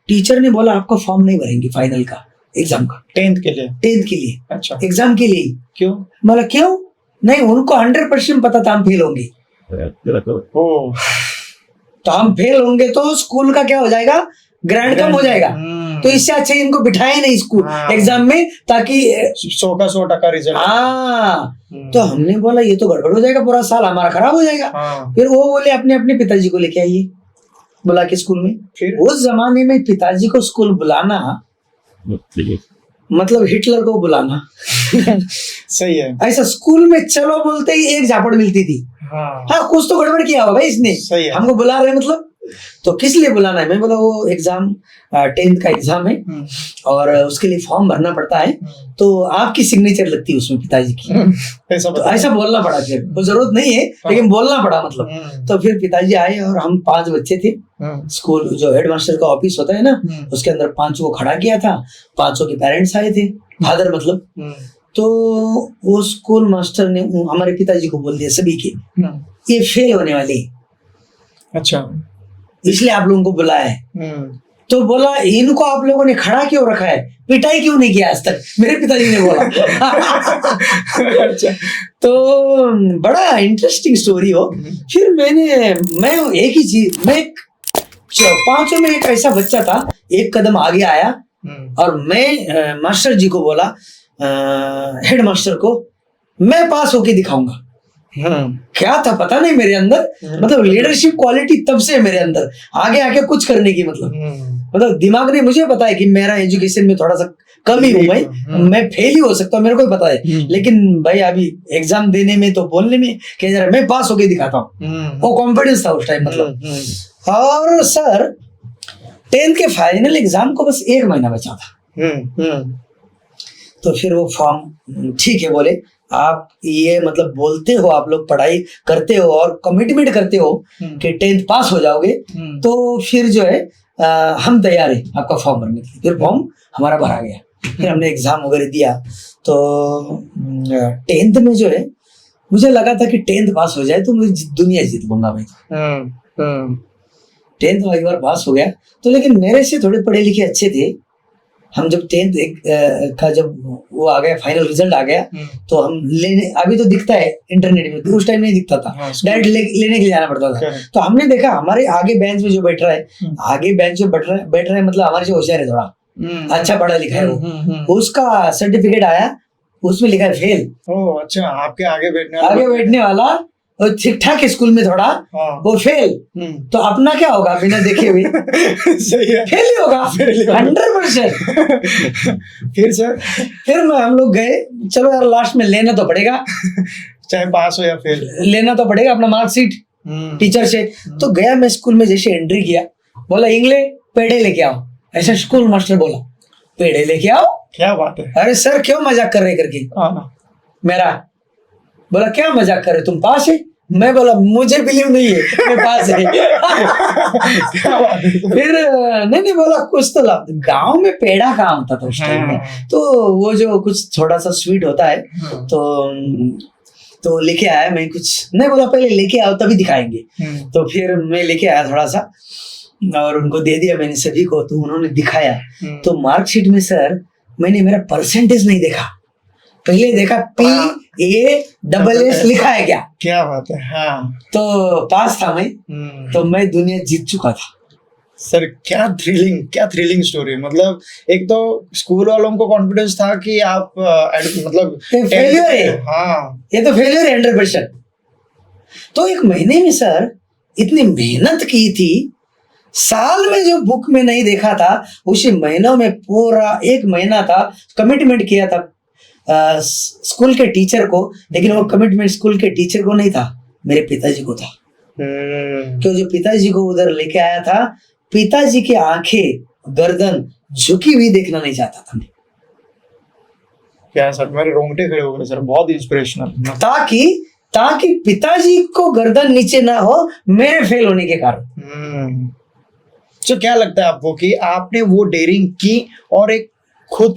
टीचर ने बोला आपका फॉर्म नहीं भरेंगे फाइनल का, एग्जाम का, 10th के लिए। 10th के लिए, अच्छा, एग्जाम के लिए। क्यों? बोला क्यों? नहीं, उनको 100% पता था हम फेल होंगे। तो हम फेल होंगे तो स्कूल का क्या हो जाएगा, ग्रैंड कम हो जाएगा। तो इससे अच्छा इनको बिठाए नहीं स्कूल एग्जाम में, ताकि 100 का 100% रिजल्ट। हाँ, तो हमने बोला ये तो गड़बड़ हो जाएगा, पूरा साल हमारा खराब हो जाएगा। फिर वो बोले अपने अपने पिताजी को लेके आइए, बुला के स्कूल में। फिर उस जमाने में पिताजी को स्कूल बुलाना मतलब हिटलर को बुलाना। सही है। ऐसा स्कूल में चलो बोलते ही एक झापड़ मिलती थी। हाँ, कुछ तो गड़बड़ किया होगा भाई इसने, सही है। हमको बुला रहे मतलब, तो किस लिए बुलाना है? मैं बोला वो एग्जाम 10th का एग्जाम है और उसके लिए फॉर्म भरना पड़ता है, तो आपकी सिग्नेचर लगती है उसमें, पिताजी की। तो ऐसा बोलना पड़ा, फिर वो जरूरत नहीं है लेकिन बोलना पड़ा मतलब। तो फिर पिताजी आए और हम 5 बच्चे थे। स्कूल जो हेडमास्टर का ऑफिस होता है ना, उसके अंदर 5 को खड़ा किया था, 5 के पेरेंट्स आए थे, फादर मतलब। तो वो स्कूल मास्टर ने हमारे पिताजी को बोल दिया सभी के, ये फेल होने वाले, अच्छा, इसलिए आप लोगों को बुलाया है। तो बोला इनको आप लोगों ने खड़ा क्यों रखा है, पिटाई क्यों नहीं किया आज तक, मेरे पिताजी ने बोला। अच्छा, तो बड़ा इंटरेस्टिंग स्टोरी हो। फिर मैं एक ही चीज, मैं 5 में एक ऐसा बच्चा था, एक कदम आगे आया और मैं मास्टर जी को बोला, हेड मास्टर को, मैं पास होके दिखाऊंगा। क्या था पता नहीं मेरे अंदर, मतलब लीडरशिप क्वालिटी तब से मेरे अंदर, आगे आके कुछ करने की मतलब दिमाग ने, मुझे पता है कि मेरा एजुकेशन में थोड़ा सा कम ही हूं मैं फेल ही हो सकता हूँ, मेरे को ही पता है। लेकिन भाई अभी एग्जाम देने में तो बोलने में कि जरा मैं पास होके दिखाता हूँ, वो कॉन्फिडेंस था उस टाइम मतलब। और सर 10th के फाइनल एग्जाम को बस 1 महीना बचा था। तो फिर वो फॉर्म ठीक है बोले, आप ये मतलब बोलते हो, आप लोग पढ़ाई करते हो और कमिटमेंट करते हो कि 10th पास हो जाओगे, तो फिर जो है हम तैयार है आपका फॉर्म भरने के लिए। फिर फॉर्म हमारा भरा गया, फिर हमने एग्जाम वगैरह दिया। तो 10th में जो है मुझे लगा था कि 10th पास हो जाए तो मैं दुनिया जीत लूंगा भाई। 10th एक बार पास हो गया तो, लेकिन मेरे से थोड़े पढ़े लिखे अच्छे थे। हम जब 10th का जब वो आ गया, फाइनल रिजल्ट आ गया, तो हम लेने, अभी तो दिखता है इंटरनेट में, तो उस टाइम नहीं दिखता था, डायरेक्ट लेने के लिए जाना पड़ता था। तो हमने देखा हमारे आगे बेंच में जो बैठ रहा है, आगे बेंच में बैठ रहा है मतलब हमारे से होशियार है, थोड़ा अच्छा पढ़ा लिखा है वो, उसका सर्टिफिकेट आया, उसमें लिखा है फेल। ओह अच्छा, आपके आगे बैठने वाला और ठीक ठाक स्कूल में थोड़ा हाँ। वो फेल, तो अपना क्या होगा बिना देखे हुए? सही है। फेल ही होगा Fail ही होगा। 100%। फिर सर, फिर हम लोग गए, चलो यार लास्ट में लेना तो पड़ेगा, चाहे पास हो या फेल। लेना तो पड़ेगा अपना मार्कशीट टीचर से। तो गया मैं स्कूल में, जैसे एंट्री किया, बोला इंग्लिश पेड़े लेके आओ। ऐसा स्कूल मास्टर बोला, पेड़े लेके आओ? क्या बात है। अरे सर क्यों मजाक कर रहे करके हाँ। मेरा, बोला क्या मजाक कर रहे तुम पास है? मैं बोला मुझे बिलीव नहीं है मैं पास है। क्या बात है। फिर नहीं बोला कुछ तो गांव में पेड़ा कहाँ होता था उस टाइम में, तो वो जो कुछ थोड़ा सा स्वीट होता है, तो लेके आया मैं कुछ। नहीं बोला पहले लेके आओ तभी दिखाएंगे। तो फिर मैं लेके आया थोड़ा सा और उनको दे दिया मैंने सभी को, तो उन्होंने दिखाया। तो मार्कशीट में सर मैंने मेरा परसेंटेज नहीं देखा, पहले देखा PASS लिखा है क्या बात है। हाँ। तो पास था मैं, तो मैं दुनिया जीत चुका था। सर क्या थ्रिलिंग स्टोरी। मतलब एक तो स्कूल वालों को कॉन्फिडेंस था कि आप मतलब फेलियर है। हाँ, ये तो फेलियर है 100%। तो एक महीने में सर इतनी मेहनत की थी, साल में जो बुक में नहीं देखा था उसी महीनों में पूरा 1 महीना था, कमिटमेंट किया था स्कूल के टीचर को। लेकिन वो कमिटमेंट स्कूल के टीचर को नहीं था, मेरे पिताजी को था। क्यों, जो पिताजी को उधर लेके आया था, पिताजी की आंखें गर्दन झुकी हुई देखना नहीं चाहता था मैं। क्या सर, मेरे रोंगटे खड़े हो गए सर, बहुत इंस्पिरेशनल। ताकि पिताजी को गर्दन नीचे ना हो मेरे फेल होने के कारण। तो क्या लगता है आपको कि आपने वो डेयरिंग की और एक खुद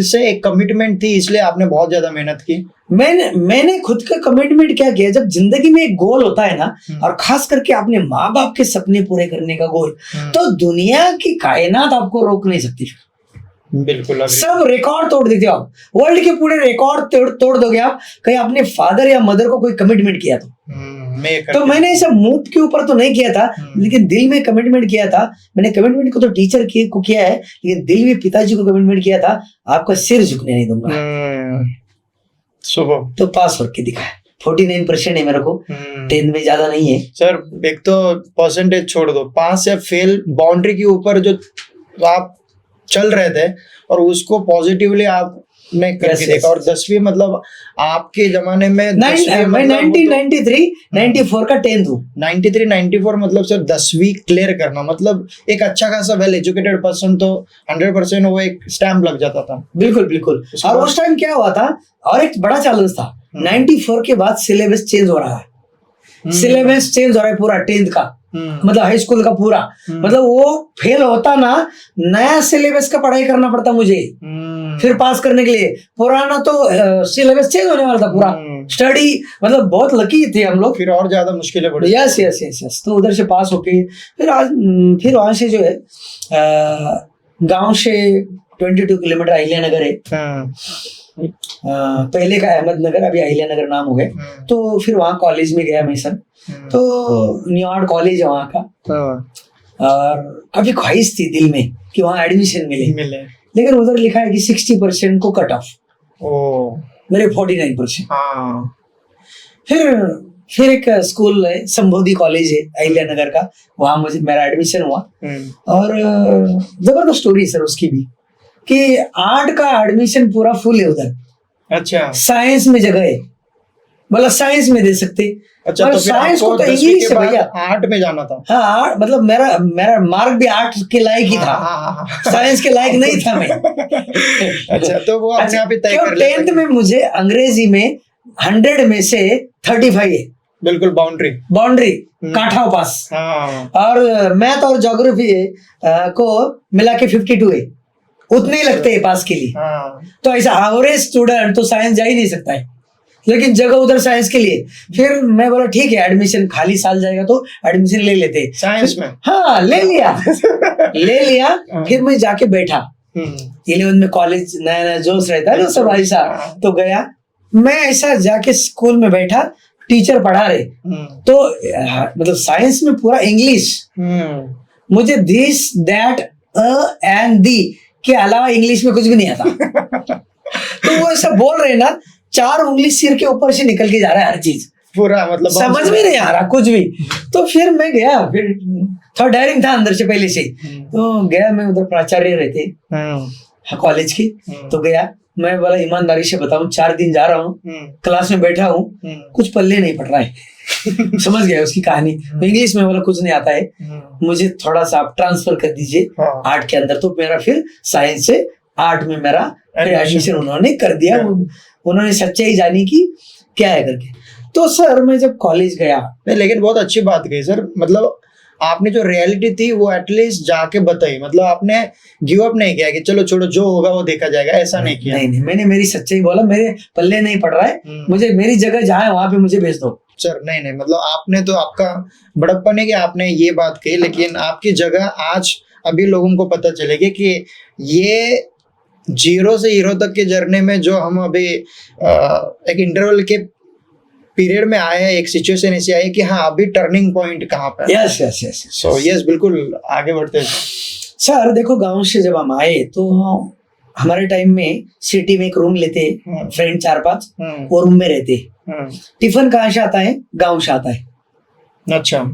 से एक कमिटमेंट थी, इसलिए आपने बहुत ज्यादा मेहनत की? मैंने खुद का कमिटमेंट क्या किया, जब जिंदगी में एक गोल होता है ना, और खास करके अपने माँ बाप के सपने पूरे करने का गोल, तो दुनिया की कायनात आपको रोक नहीं सकती। बिल्कुल, सब रिकॉर्ड तोड़ देते हो आप, वर्ल्ड के पूरे रिकॉर्ड तोड़ दोगे आप। कहीं अपने फादर या मदर को कोई कमिटमेंट किया तो मैंने ऐसा मुंह के ऊपर तो नहीं किया था, लेकिन दिल में कमिटमेंट किया था। मैंने कमिटमेंट को तो टीचर को किया है, लेकिन दिल में पिताजी को कमिटमेंट किया था, आपका सिर झुकने नहीं दूंगा। सुबह तो पास करके दिखाया, 49% है मेरे को, 10 में ज्यादा नहीं है सर। एक तो परसेंटेज छोड़ दो, पास या फेल बाउंड्री के ऊपर जो आप चल रहे थे और उसको पॉजिटिवली आपने करके देखा। और 10वीं मतलब आपके जमाने में मैं 1993 94 का 10th हूँ। 93 94 मतलब सर 10वीं क्लियर करना मतलब एक अच्छा खासा वेल एजुकेटेड पर्सन, तो 100% वो एक स्टैम्प लग जाता था। बिल्कुल। और उस टाइम क्या हुआ था, और एक बड़ा चैलेंज था, 94 के बाद सिलेबस चेंज हो रहा है, पूरा 10th का, मतलब हाई स्कूल का पूरा। मतलब वो फेल होता ना, नया सिलेबस का पढ़ाई करना पड़ता मुझे फिर पास करने के लिए। पुराना तो सिलेबस चेंज होने वाला था पूरा, स्टडी मतलब बहुत लकी थे हम लोग, फिर और ज्यादा मुश्किलें बढ़ी। यस। तो उधर से पास होके फिर वहां से जो है गांव से 22 किलोमीटर अहिल्यानगर है। पहले का अहमदनगर, अभी अहिल्यानगर नाम हो गए। तो फिर वहाँ कॉलेज में गया मैं सर, तो न्यूयॉर्क कॉलेज है वहाँ का। और काफी ख्वाहिश थी दिल में कि वहाँ एडमिशन मिले, लेकिन उधर लिखा है कि 60% को कट ऑफ, मेरे 49%। फिर एक स्कूल है, संबोधि कॉलेज है अहिल्यानगर का, वहाँ मेरा एडमिशन हुआ। और जबरदस्त स्टोरी सर उसकी भी, कि आर्ट का एडमिशन पूरा फुल है उधर। अच्छा, साइंस में जगह है, मतलब साइंस में दे सकते। अच्छा, तो साइंस को तो इंग्लिश है भैया, आर्ट में जाना था। हाँ, मतलब मेरा मार्क भी आर्ट के लायक ही था, साइंस के लायक नहीं था मैं। अच्छा, तो वो अपने आप ही तय कर लिया। 10th में मुझे अंग्रेजी में 100 में से 35 है, बिल्कुल बाउंड्री काठा पास। और मैथ और ज्योग्राफी को मिला के 52 है, उतने ही लगते हैं पास के लिए। तो ऐसा एवरेज स्टूडेंट तो साइंस जा ही नहीं सकता है, लेकिन जगह उधर साइंस के लिए। फिर मैं बोला ठीक है, एडमिशन खाली साल जाएगा तो एडमिशन ले लेते साइंस में। हाँ, ले लिया। फिर मैं जाके बैठा 11th में, कॉलेज नया जोश रहता है ना सब ऐसा। तो गया मैं, ऐसा जाके स्कूल में बैठा, टीचर पढ़ा रहे, तो मतलब साइंस में पूरा इंग्लिश, मुझे दिस दैट एंड दी के अलावा इंग्लिश में कुछ भी नहीं आता। तो वो ऐसा बोल रहे ना, 4 उंगली सिर के ऊपर से निकल के जा रहा है हर चीज। पूरा मतलब समझ में नहीं आ रहा कुछ भी। तो फिर मैं गया, फिर थोड़ा डेयरिंग था अंदर से पहले से ही। तो गया मैं, उधर प्राचार्य रहते कॉलेज की, तो गया मैं, बोला ईमानदारी से बताऊं 4 दिन जा रहा हूँ, क्लास में बैठा हूँ, कुछ पल्ले नहीं पड़ रहा है। समझ गया उसकी कहानी। इंग्लिश में बोला कुछ नहीं आता है, मुझे थोड़ा सा आप ट्रांसफर कर दीजिए आर्ट के अंदर। तो मेरा फिर साइंस से आर्ट में मेरा एडमिशन उन्होंने कर दिया। उन्होंने सच्चाई जानी कि क्या है करके। तो सर मैं जब कॉलेज गया, नहीं लेकिन बहुत अच्छी बात कही सर, मतलब आपने जो रियलिटी थी वो एटलीस्ट जाके बताई, मतलब आपने गिव अप नहीं किया कि चलो छोड़ो जो होगा वो देखा जाएगा, ऐसा नहीं किया। नहीं, मैंने मेरी सच्चाई बोला, मेरे पल्ले नहीं पड़ रहा है, मुझे मेरी जगह जहाँ है वहां पे मुझे भेज दो। सर नहीं मतलब आपने तो, आपका बड़प्पन है कि आपने ये बात कही, लेकिन आपकी जगह आज अभी लोगों को पता चलेगी कि ये 0 से हीरो तक के जर्नी में जो हम अभी एक इंटरवल के पीरियड में आए हैं, एक सिचुएशन ऐसी आई कि हाँ अभी टर्निंग पॉइंट कहाँ पे। Yes yes yes so yes बिल्कुल आगे बढ़ते हैं सर। देखो गांव से जब हम आए तो हमारे टाइम में सिटी में एक रूम लेते, फ्रेंड 4-5, वो रूम में रहते। टिफिन कहाँ से आता है? गांव से आता है। अच्छा,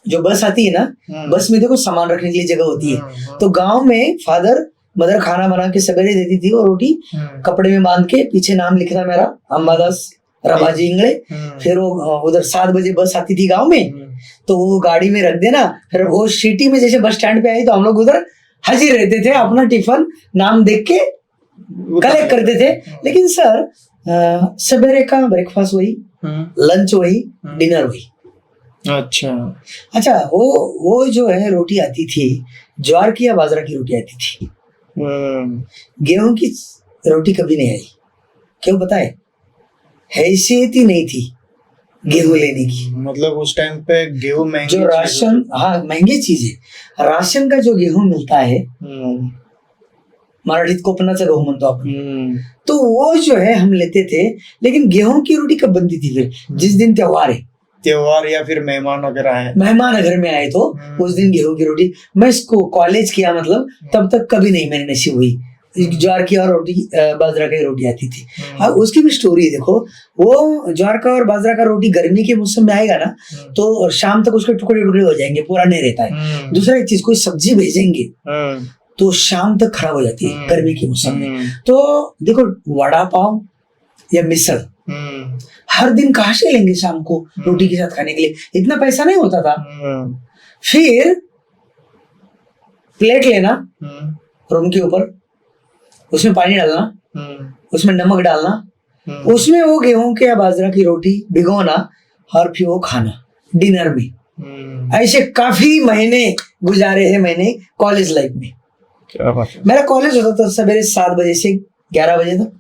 जो बस आती है ना, बस में देखो सामान रखने के लिए जगह होती है। तो गांव में फादर मदर खाना बना के सवेरे देती थी, और रोटी कपड़े में बांध के, पीछे नाम लिखना मेरा अंबादास रबाजी इंगले। फिर वो उधर 7 बजे बस आती थी गांव में, तो वो गाड़ी में रख देना। फिर वो सिटी में जैसे बस स्टैंड पे आई तो हम लोग उधर हाजिर रहते थे, अपना टिफिन नाम देख के कलेक्ट करते थे। लेकिन सर सवेरे का ब्रेकफास्ट वही, लंच वही, डिनर वही। अच्छा, वो जो है रोटी आती थी, ज्वार की या बाजरा की रोटी आती थी, गेहूं की रोटी कभी नहीं आई। क्यों पता है? हैसियत ही नहीं थी गेहूं लेने की। मतलब उस टाइम पे गेहूं महंगी, जो राशन, हाँ महंगी चीज है। राशन का जो गेहूं मिलता है, मराठीत कोकणाचं गहू म्हणतो आपण, तो वो जो है हम लेते थे। लेकिन गेहूं की रोटी कब बनती थी? फिर जिस दिन त्योहार या फिर मेहमान वगैरह आए, मेहमान अगर में आए तो उस दिन गेहूं की रोटी। मैं इसको कॉलेज किया, मतलब तब तक कभी नहीं मेरी नसीब हुई ज्वार की और रोटी, बाजरा की रोटी आती थी। और उसकी भी स्टोरी देखो, वो ज्वार का और बाजरा का रोटी गर्मी के मौसम में आएगा ना, तो शाम तक उसके टुकड़े टुकड़े हो जाएंगे, पूरा नहीं रहता है। दूसरा एक चीज, कोई सब्जी भेजेंगे तो शाम तक खराब हो जाती है गर्मी के मौसम में। तो देखो, वड़ा पाव या मिसल हर दिन कहाँ से लेंगे शाम को रोटी के साथ खाने के लिए? इतना पैसा नहीं होता था। फिर प्लेट लेना रूम के ऊपर, उसमें पानी डालना, उसमें नमक डालना, उसमें वो गेहूं के या बाजरा की रोटी भिगोना, और फिर वो खाना डिनर में। ऐसे काफी महीने गुजारे हैं मैंने कॉलेज लाइफ में। मेरा कॉलेज होता था सवेरे 7 बजे से 11 बजे तक,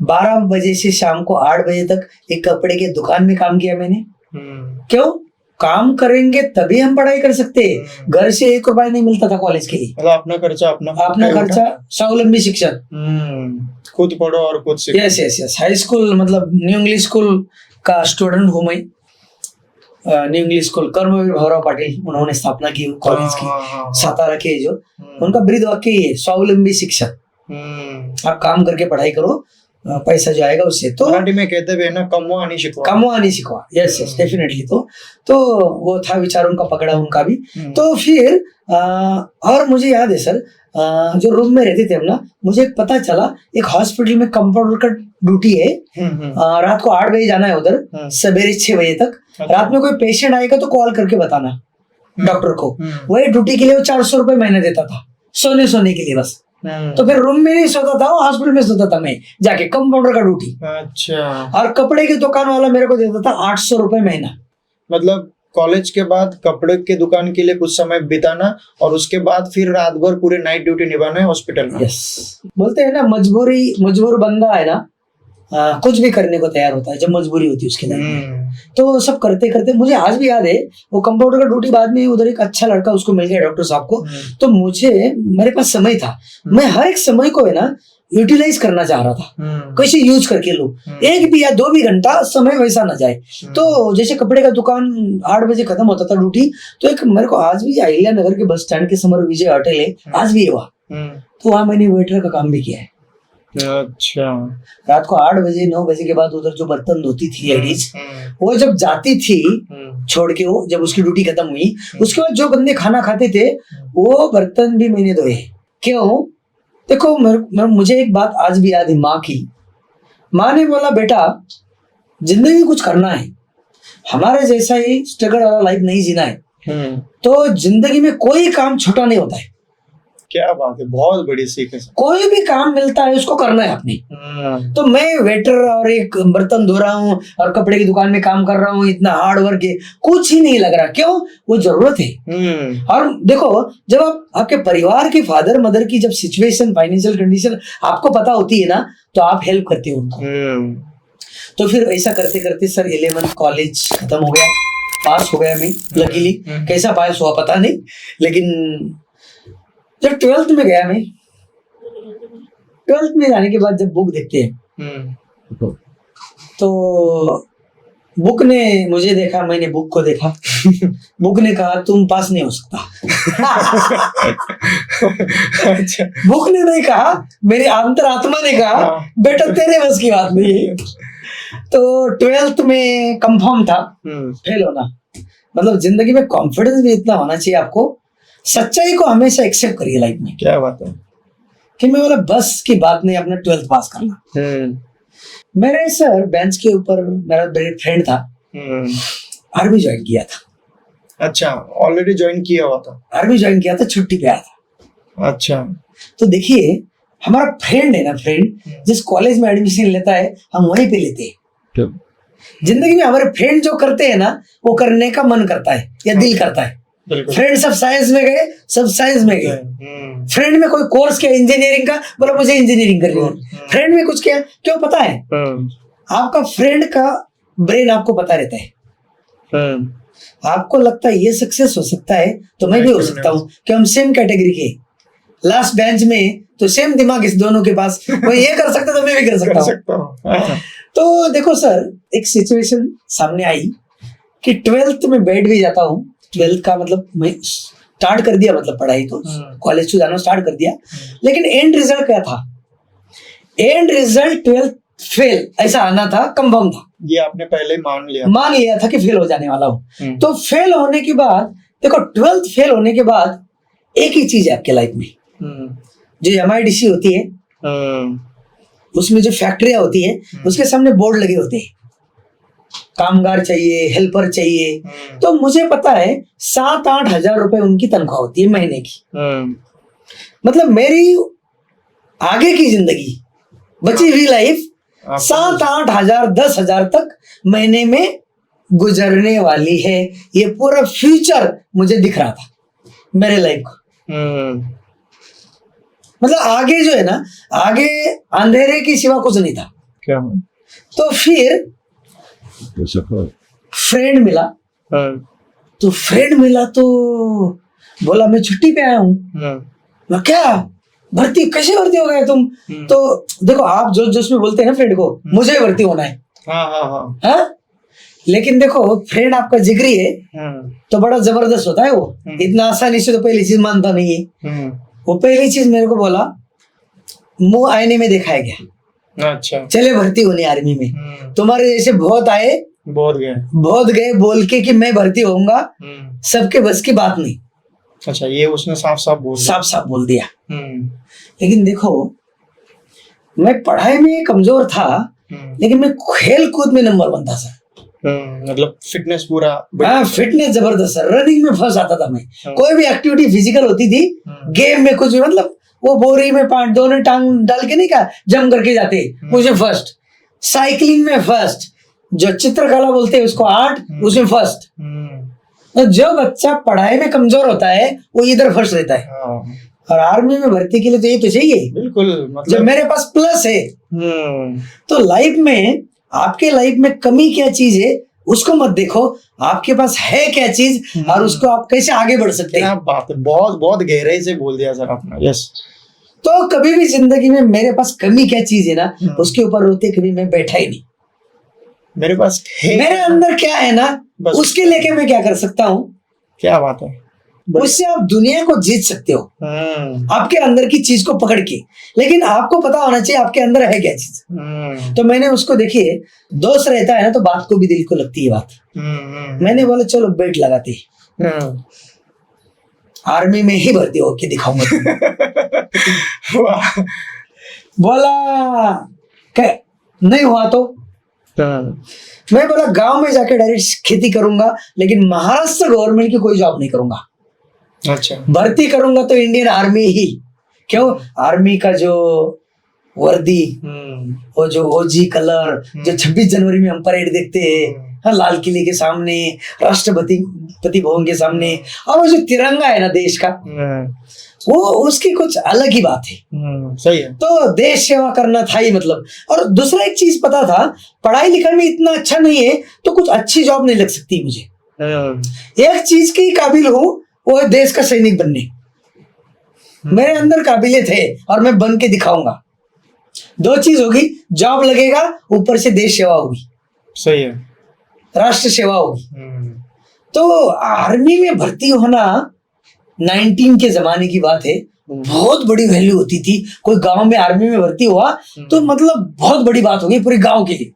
12 बजे से शाम को 8 बजे तक एक कपड़े की दुकान में काम किया मैंने। क्यों? काम करेंगे तभी हम पढ़ाई कर सकते हैं। घर से 1 रुपया नहीं मिलता था कॉलेज के लिए। मतलब अपना खर्चा, स्वावलंबी शिक्षण, खुद पढ़ो और खुद सीखो। यस। हाई स्कूल मतलब न्यू इंग्लिश स्कूल का स्टूडेंट हूँ मैं। New English school Karmaveer Bhaurao Patil उन्होंने स्थापना की कॉलेज की, सातारा के, जो उनका ब्रीद वाक्य ही है, स्वावलंबी शिक्षण। आप काम करके पढ़ाई करो, पैसा जो आएगा उससे। तो मराठी में कहते भी है ना, कमवा नहीं शिकवा। Yes definitely. तो वो था विचार उनका, पकड़ा उनका भी। तो फिर और मुझे याद है सर, जो रूम में रहते थे हम ना, मुझे पता चला एक हॉस्पिटल में कंपाउंडर का ड्यूटी है। रात को 8 बजे जाना है उधर, सवेरे 6 बजे तक। रात में कोई पेशेंट आएगा तो कॉल करके बताना डॉक्टर को। वही ड्यूटी के लिए वो 400 रुपए महीने देता था, सोने के लिए बस। तो फिर रूम में नहीं सोता था, हॉस्पिटल में सोता था मैं जाके, कंपाउंडर का ड्यूटी। अच्छा। और कपड़े की दुकान वाला मेरे को देता था 800 रुपए महीना। मतलब कॉलेज के बाद कपड़े की दुकान के लिए कुछ समय बिताना, और उसके बाद फिर रात भर पूरे नाइट ड्यूटी निभाना है हॉस्पिटल में। यस, बोलते हैं ना, मजबूर बंदा है ना, कुछ भी करने को तैयार होता है जब मजबूरी होती है उसके लिए। तो सब करते करते मुझे आज भी याद है, वो कंपाउंडर का ड्यूटी, बाद में उधर एक अच्छा लड़का उसको मिल गया डॉक्टर साहब को। तो मेरे पास समय था, मैं हर एक समय को है ना यूटिलाइज करना चाह रहा था, कैसे यूज करके लो, 1 भी या 2 भी घंटा समय वैसा ना जाए। तो जैसे कपड़े का दुकान 8 बजे खत्म होता था ड्यूटी, तो एक मेरे को आज भी अहिल्या नगर के बस स्टैंड के समर विजय होटल है, आज भी है वहाँ, तो वहाँ मैंने वेटर का काम भी किया है। अच्छा। रात को 8 बजे 9 बजे के बाद उधर जो बर्तन धोती थी लेडीज, वो जब जाती थी छोड़ के, वो जब उसकी ड्यूटी खत्म हुई, उसके बाद जो बंदे खाना खाते थे वो बर्तन भी मैंने धोए। क्यों? देखो मुझे एक बात आज भी याद है माँ की। माँ ने बोला बेटा जिंदगी में कुछ करना है, हमारे जैसा ही स्ट्रगल वाला लाइफ नहीं जीना है, तो जिंदगी में कोई काम छोटा नहीं होता है। क्या बात है, बहुत बड़ी सीख है। कोई भी काम मिलता है उसको करना है अपनी। तो मैं वेटर और एक बर्तन धो रहा हूँ और कपड़े की दुकान में काम कर रहा हूँ, इतना हार्ड वर्क है, कुछ ही नहीं लग रहा। क्यों? वो जरूरत है। और देखो जब आप आपके परिवार के फादर मदर की जब सिचुएशन फाइनेंशियल कंडीशन आपको पता होती है ना, तो आप हेल्प करते हो उनको। तो फिर ऐसा करते करते सर 11th कॉलेज खत्म हो गया, पास हो गया मैं लकीली। कैसा पास हुआ पता नहीं, लेकिन जब 12th में गया मैं, 12th में जाने के बाद जब बुक देखते हैं तो बुक ने मुझे देखा, मैंने बुक को देखा। बुक ने कहा तुम पास नहीं हो सकता। अच्छा। बुक ने नहीं कहा, मेरी अंतरात्मा ने कहा बेटा तेरे बस की बात नहीं है। तो 12th में कंफर्म था फेल होना। मतलब जिंदगी में कॉन्फिडेंस भी इतना होना चाहिए आपको, सच्चाई को हमेशा एक्सेप्ट करिए लाइफ में। क्या बात है कि मैं बोला बस की बात नहीं, अपने 12th पास करना। मेरे सर बेंच के ऊपर मेरा फ्रेंड था, आर्मी ज्वाइन किया था। अच्छा, ऑलरेडी ज्वाइन किया हुआ था? आर्मी ज्वाइन किया था, छुट्टी पे आया था। अच्छा। तो देखिए हमारा फ्रेंड है ना, फ्रेंड जिस कॉलेज में एडमिशन लेता है हम वहीं पे लेते हैं। जिंदगी में हमारे फ्रेंड जो करते हैं ना, वो करने का मन करता है या दिल करता है। फ्रेंड सब साइंस में गए, सब साइंस में गए। फ्रेंड में कोई कोर्स किया इंजीनियरिंग का, बोला मुझे इंजीनियरिंग करनी है। फ्रेंड में कुछ किया, क्यों पता है? आपका फ्रेंड का ब्रेन आपको पता रहता है। आपको लगता है ये सक्सेस हो सकता है तो मैं भी हो सकता हूँ, कि हम सेम कैटेगरी के, लास्ट बेंच में, तो सेम दिमाग इस दोनों के पास, वो ये कर सकता तो मैं भी कर सकता हूँ। तो देखो सर एक सिचुएशन सामने आई कि 12th में बैठ भी जाता हूँ। 12th का मतलब मैं स्टार्ट कर दिया, मतलब पढ़ाई तो कॉलेज से जाना स्टार्ट कर दिया, लेकिन एंड रिजल्ट क्या था? एंड रिजल्ट 12th फेल ऐसा आना था, कंफर्म था। ये आपने पहले मान लिया था कि फेल हो जाने वाला हूँ। तो फेल होने के बाद देखो 12th फेल होने के बाद एक ही चीज है आपके लाइफ में, जो MIDC होती है, उसमें जो फैक्ट्रियां होती है उसके सामने बोर्ड लगे होते हैं, कामगार चाहिए, हेल्पर चाहिए। तो मुझे पता है 7-8 हजार रुपए उनकी तनख्वाह होती है महीने की। मतलब मेरी आगे की जिंदगी, बची हुई लाइफ 7-8 हजार 10 हजार तक महीने में गुजरने वाली है। ये पूरा फ्यूचर मुझे दिख रहा था मेरे लाइफ को। मतलब आगे जो है ना, आगे अंधेरे की सिवा कुछ नहीं था। क्या? तो फिर फ्रेंड मिला, तो फ्रेंड मिला तो बोला मैं छुट्टी पे आया हूँ। मैं क्या भर्ती, कैसे भर्ती हो गए तुम? तो देखो आप जो जोश में बोलते हैं ना फ्रेंड को, मुझे भर्ती होना है। हाँ? लेकिन देखो फ्रेंड आपका जिगरी है तो बड़ा जबरदस्त होता है वो, इतना आसानी से तो पहली चीज मानता नहीं है। वो पहली चीज मेरे को बोला, मुंह आईने में देखा है क्या? अच्छा। चले भर्ती होने आर्मी में, तुम्हारे जैसे बहुत आए बहुत गए बोल के कि मैं भर्ती होऊंगा, सबके बस की बात नहीं। अच्छा, ये उसने साफ साफ बोल दिया। लेकिन देखो मैं पढ़ाई में कमजोर था, लेकिन मैं खेल कूद में नंबर 1 था सर। मतलब फिटनेस पूरा? हाँ, फिटनेस जबरदस्त सर। रनिंग में फर्स्ट आता था मैं। कोई भी एक्टिविटी फिजिकल होती थी, गेम में कुछ भी, मतलब वो बोरी में दोनों टांग डाल के नहीं का जम करके जाते, मुझे फर्स्ट। साइकिलिंग में फर्स्ट, जो चित्रकला बोलते हैं उसको आर्ट, उसमें फर्स्ट। तो जो बच्चा पढ़ाई में कमजोर होता है वो इधर फर्स्ट रहता है। और आर्मी में भर्ती के लिए तो ये तो चाहिए बिल्कुल। मतलब जब मेरे पास प्लस है। तो लाइफ में, आपके लाइफ में कमी क्या चीज है उसको मत देखो, आपके पास है क्या चीज और उसको आप कैसे आगे बढ़ सकते हैं। बात है, बहुत बहुत गहराई से बोल दिया सर आपने। यस। तो कभी भी जिंदगी में मेरे पास कमी क्या चीज है ना, उसके ऊपर रोते कभी मैं बैठा ही नहीं। मेरे पास है, मेरे अंदर क्या है ना, उसके लेके मैं क्या कर सकता हूँ। क्या बात है। उससे आप दुनिया को जीत सकते हो हम्म आपके अंदर की चीज को पकड़ के। लेकिन आपको पता होना चाहिए आपके अंदर है क्या चीज। तो मैंने उसको देखिए, दोस्त रहता है ना तो बात को भी दिल को लगती है बात। मैंने बोला चलो बेट लगाते हैं, आर्मी में ही भर्ती होके दिखाऊंगा तुम्हें। वाह। बोला क्या नहीं हुआ तो मैं बोला गांव में जाके डायरेक्ट खेती करूंगा, लेकिन महाराष्ट्र गवर्नमेंट की कोई जॉब नहीं करूंगा। अच्छा। भर्ती करूंगा तो इंडियन आर्मी ही। क्यों? आर्मी का जो वर्दी, वो जो ओजी कलर, जो 26 जनवरी में हम परेड देखते हैं, हाँ, लाल किले के सामने, राष्ट्रपति भवन के सामने, और वो जो तिरंगा है ना देश का, वो उसकी कुछ अलग ही बात है। सही है। तो देश सेवा करना था ही मतलब। और दूसरा एक चीज पता था, पढ़ाई लिखाई में इतना अच्छा नहीं है तो कुछ अच्छी जॉब नहीं लग सकती मुझे। एक चीज की काबिल हूँ, वो है देश का सैनिक बनने। मेरे अंदर काबिलियत है और मैं बन के दिखाऊंगा। दो चीज होगी, जॉब लगेगा, ऊपर से देश सेवा होगी, सही है, राष्ट्र सेवा होगी। तो आर्मी में भर्ती होना 19 के जमाने की बात है, बहुत बड़ी वैल्यू होती थी। कोई गांव में आर्मी में भर्ती हुआ तो मतलब बहुत बड़ी बात हो गई पूरे गांव के लिए।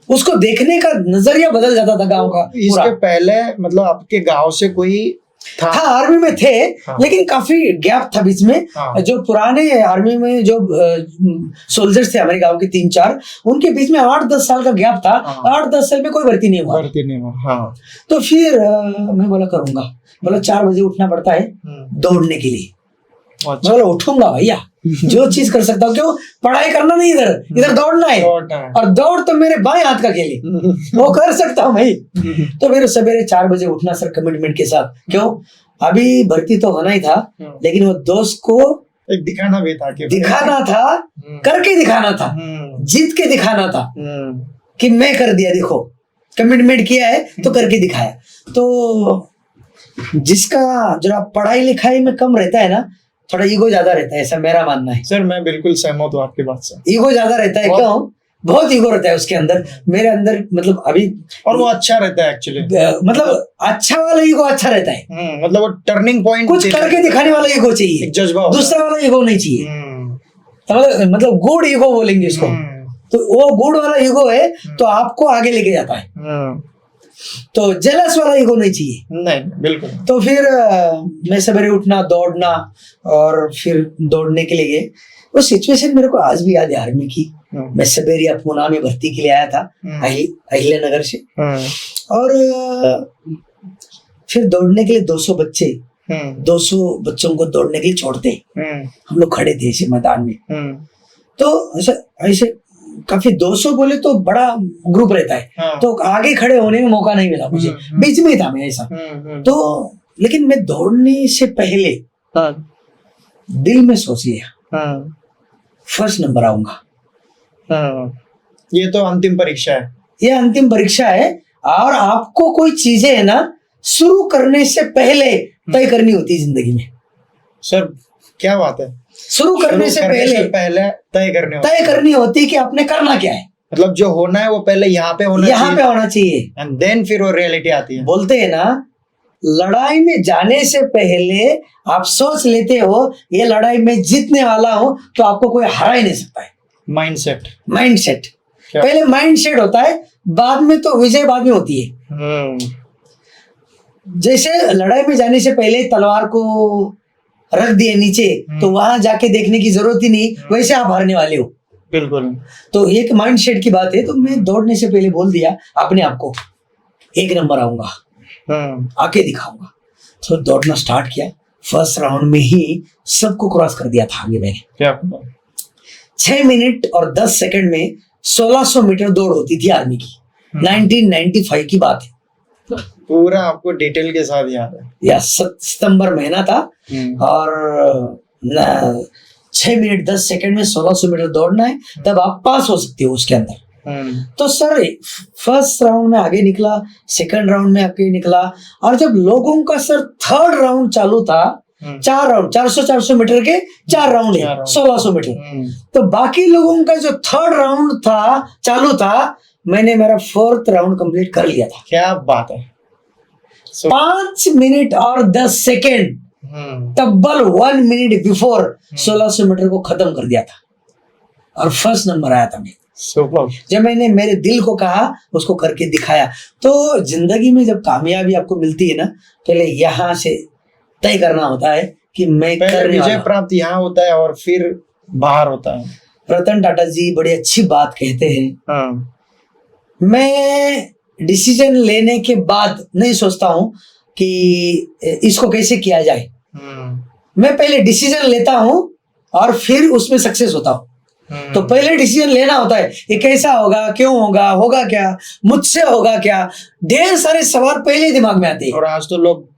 उसको देखने का नजरिया बदल जाता था गांव का पूरा। इसके पहले मतलब आपके गांव से कोई था? हाँ, आर्मी में थे, हाँ। लेकिन काफी गैप था बीच में। हाँ। जो पुराने आर्मी में जो सोल्जर्स थे हमारे गांव के 3-4, उनके बीच में 8-10 साल का गैप था। हाँ। 8-10 साल में कोई भर्ती नहीं हुआ। भर्ती नहीं हुआ। हाँ। तो फिर मैं बोला करूंगा। बोला 4 बजे उठना पड़ता है दौड़ने के लिए। अच्छा। मैं बोला उठूंगा भैया, जो चीज कर सकता हूँ। क्यों? पढ़ाई करना नहीं, इधर दौड़ना है। और दौड़ तो मेरे बाएं हाथ का खेल है, वो कर सकता हूँ भाई। तो फिर सवेरे 4 बजे उठना सर, कमिटमेंट के साथ। क्यों? अभी भर्ती तो होना ही था, लेकिन वो दोस्त को एक दिखाना भी था कि दिखाना था, करके दिखाना था, जीत के दिखाना था कि मैं कर दिया, देखो कमिटमेंट किया है तो करके दिखाया। तो जिसका जरा पढ़ाई लिखाई में कम रहता है ना, थोड़ा ईगो ज्यादा रहता है, ऐसा मेरा मानना है। सर मैं बिल्कुल सहमत हूँ आपकी बात से। ईगो ज्यादा रहता है। क्यों? बहुत ईगो रहता है उसके अंदर। मेरे अंदर मतलब अभी, और वो अच्छा रहता है एक्चुअली, मतलब अच्छा वाला ईगो अच्छा रहता है। मतलब वो टर्निंग पॉइंट, कुछ करके दिखाने वाला ईगो चाहिए, जज्बा, दूसरा वाला ईगो नहीं चाहिए। मतलब गुड ईगो बोलेंगे इसको। तो वो गुड वाला ईगो है तो आपको आगे लेके जाता है। तो जेलस वाला ईगो नहीं चाहिए। नहीं, बिल्कुल। तो फिर मैं सवेरे उठना, दौड़ना, और फिर दौड़ने के लिए गए। वो सिचुएशन मेरे को आज भी याद है आर्मी की। मैं सवेरे पूना में भर्ती के लिए आया था, अहिल्या नगर से। और फिर दौड़ने के लिए 200 बच्चे, 200 बच्चों को दौड़ने के लिए छोड़ते। हम लोग खड़े थे इसी मैदान में। तो ऐसे काफी 200 बोले तो बड़ा ग्रुप रहता है। हाँ। तो आगे खड़े होने में मौका नहीं मिला मुझे, बीच में ही था मैं ऐसा। तो लेकिन मैं दौड़ने से पहले दिल में सोच लिया फर्स्ट नंबर आऊंगा। ये तो अंतिम परीक्षा है। ये अंतिम परीक्षा है। और आपको कोई चीजें है ना शुरू करने से पहले तय करनी होती है जिंदगी में। सर क्या बात है, शुरू करने से पहले तय करनी होती है कि आपने करना क्या है। मतलब जो होना है वो पहले यहाँ पे होना चाहिए, एंड देन फिर वो रियलिटी आती है। बोलते हैं ना, लड़ाई में जाने से पहले आप सोच लेते हो ये लड़ाई में जीतने वाला हूं, तो आपको कोई हरा ही नहीं सकता है। माइंडसेट पहले माइंडसेट होता है, बाद में तो विजय बाद में होती है। जैसे लड़ाई में जाने से पहले तलवार को रख दिए नीचे, तो वहां जाके देखने की जरूरत ही नहीं, वैसे आप हारने वाले हो। बिल्कुल। तो एक माइंडसेट की बात है। तो मैं दौड़ने से पहले बोल दिया अपने आप को, 1 नंबर आऊंगा, आके दिखाऊंगा। तो दौड़ना स्टार्ट किया। फर्स्ट राउंड में ही सबको क्रॉस कर दिया था आगे मैंने। क्या 6 मिनट और 10 सेकंड में 1600 मीटर दौड़ होती थी आर्मी की। 1995 की बात है। पूरा आपको डिटेल के साथ याद है। या सितंबर महीना था, और 6 मिनट 10 सेकंड में 1600 मीटर दौड़ना है, तब आप पास हो सकते हो उसके अंदर। तो सर फर्स्ट राउंड में आगे निकला, सेकंड राउंड में आगे निकला, और जब लोगों का सर थर्ड राउंड चालू था, 4 राउंड 400 मीटर के 4 राउंड है, 1600 मीटर। तो बाकी लोगों का जो थर्ड राउंड था चालू था, मैंने मेरा 4th राउंड कंप्लीट कर लिया था। क्या बात है। 5 मिनट और 10 सेकेंड तब्बल 1 मिनट बिफोर 1600 मीटर को खत्म कर दिया था और फर्स्ट नंबर आया था मैं। सुपर। जब मैंने मेरे दिल को कहा उसको करके दिखाया। तो जिंदगी में जब कामयाबी आपको मिलती है ना, पहले यहाँ से तय करना होता है कि मैं पहले करने वाला विजय हूं। प्राप्त यहाँ होता है और फिर बाहर होता है। रतन टाटा जी बड़ी अच्छी बात कहते हैं, हाँ। मैं डिसीजन लेने के बाद नहीं सोचता हूं कि इसको कैसे किया जाए, मैं पहले डिसीजन लेता हूं और फिर उसमें सक्सेस होता हूं। तो पहले डिसीजन लेना होता है, ये कैसा होगा, क्यों होगा, होगा क्या, मुझसे होगा क्या, ढेर सारे सवाल पहले दिमाग में आते हैं। और आज तो लोग